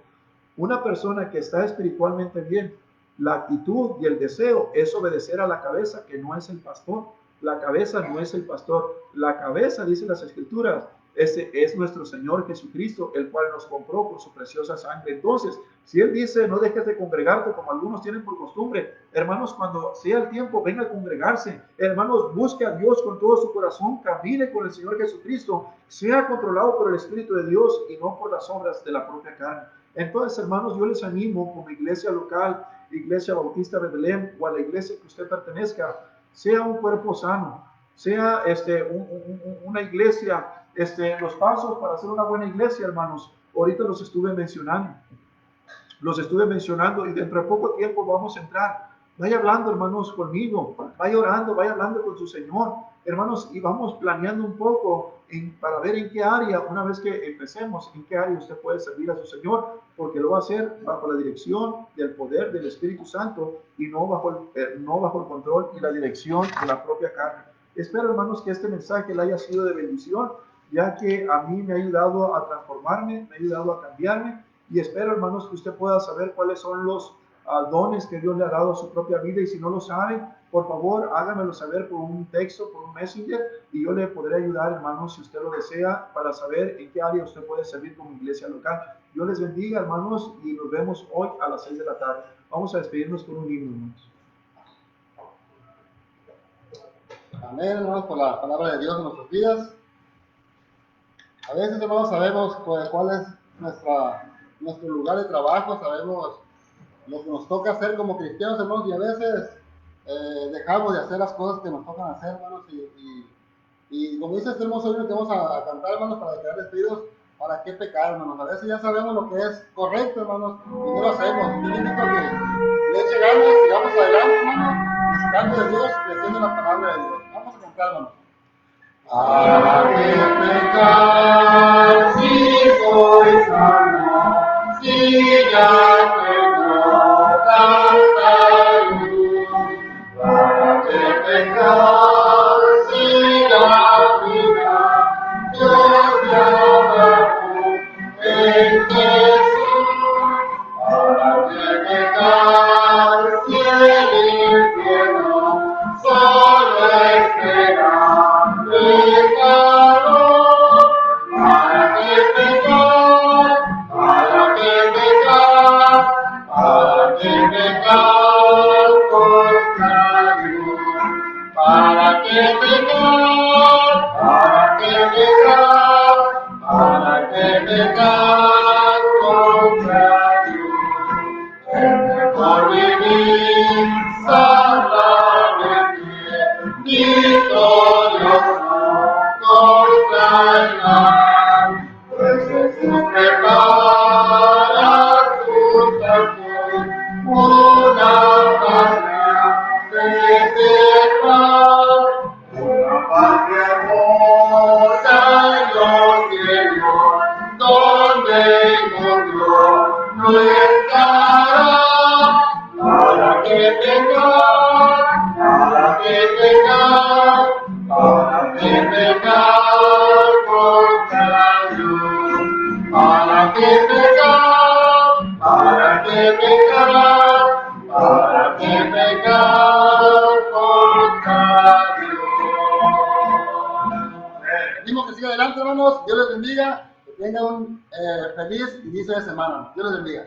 una persona que está espiritualmente bien, la actitud y el deseo es obedecer a la cabeza, que no es el pastor. La cabeza no es el pastor. La cabeza, dicen las Escrituras, ese es nuestro Señor Jesucristo, el cual nos compró por su preciosa sangre. Entonces, si Él dice: no dejes de congregarte como algunos tienen por costumbre, hermanos, cuando sea el tiempo, venga a congregarse. Hermanos, busque a Dios con todo su corazón, camine con el Señor Jesucristo, sea controlado por el Espíritu de Dios y no por las obras de la propia carne. Entonces, hermanos, yo les animo, como iglesia local, Iglesia Bautista Betlén, o a la iglesia que usted pertenezca, sea un cuerpo sano, sea una iglesia. Los pasos para hacer una buena iglesia, hermanos, ahorita los estuve mencionando, y dentro de poco tiempo vamos a entrar. Vaya hablando, hermanos, conmigo, vaya orando, vaya hablando con su Señor, hermanos, y vamos planeando un poco para ver en qué área, una vez que empecemos, en qué área usted puede servir a su Señor, porque lo va a hacer bajo la dirección del poder del Espíritu Santo y no bajo el control y la dirección de la propia carne. Espero, hermanos, que este mensaje le haya sido de bendición, ya que a mí me ha ayudado a transformarme, me ha ayudado a cambiarme, y espero, hermanos, que usted pueda saber cuáles son los dones que Dios le ha dado a su propia vida. Y si no lo saben, por favor, háganmelo saber por un texto, por un messenger, y yo le podré ayudar, hermanos, si usted lo desea, para saber en qué área usted puede servir como iglesia local. Dios les bendiga, hermanos, y nos vemos hoy a las 6 de la tarde. Vamos a despedirnos con un himno, hermanos.
Amén, hermanos, por la palabra de Dios en nuestras vidas. A veces, hermanos, sabemos cuál es nuestro lugar de trabajo, sabemos lo que nos toca hacer como cristianos, hermanos, y a veces dejamos de hacer las cosas que nos tocan hacer, hermanos, y como dice este hermoso himno que vamos a cantar, hermanos, para quedar despedidos: ¿para qué pecar, hermanos? A veces ya sabemos lo que es correcto, hermanos, y no lo hacemos. Yo les invito a que le eche ganas, sigamos adelante, hermanos, buscando de Dios y haciendo la palabra de Dios. Vamos a cantar, hermanos. ¿Para qué pecar si soy sano, si ya tengo tanta luz? ¿Para qué pecar si la vida Dios me ha dado en Jesús? una patria celestial, una patria hermosa en los cielos, donde con Dios no estará, para que pecar, para que pecar, para que pecar contra Dios, para que pecar, para que pecar, para que pecar contra Dios. Pedimos que siga adelante, hermanos. Dios les bendiga. Que tengan un feliz inicio de semana. Dios les bendiga.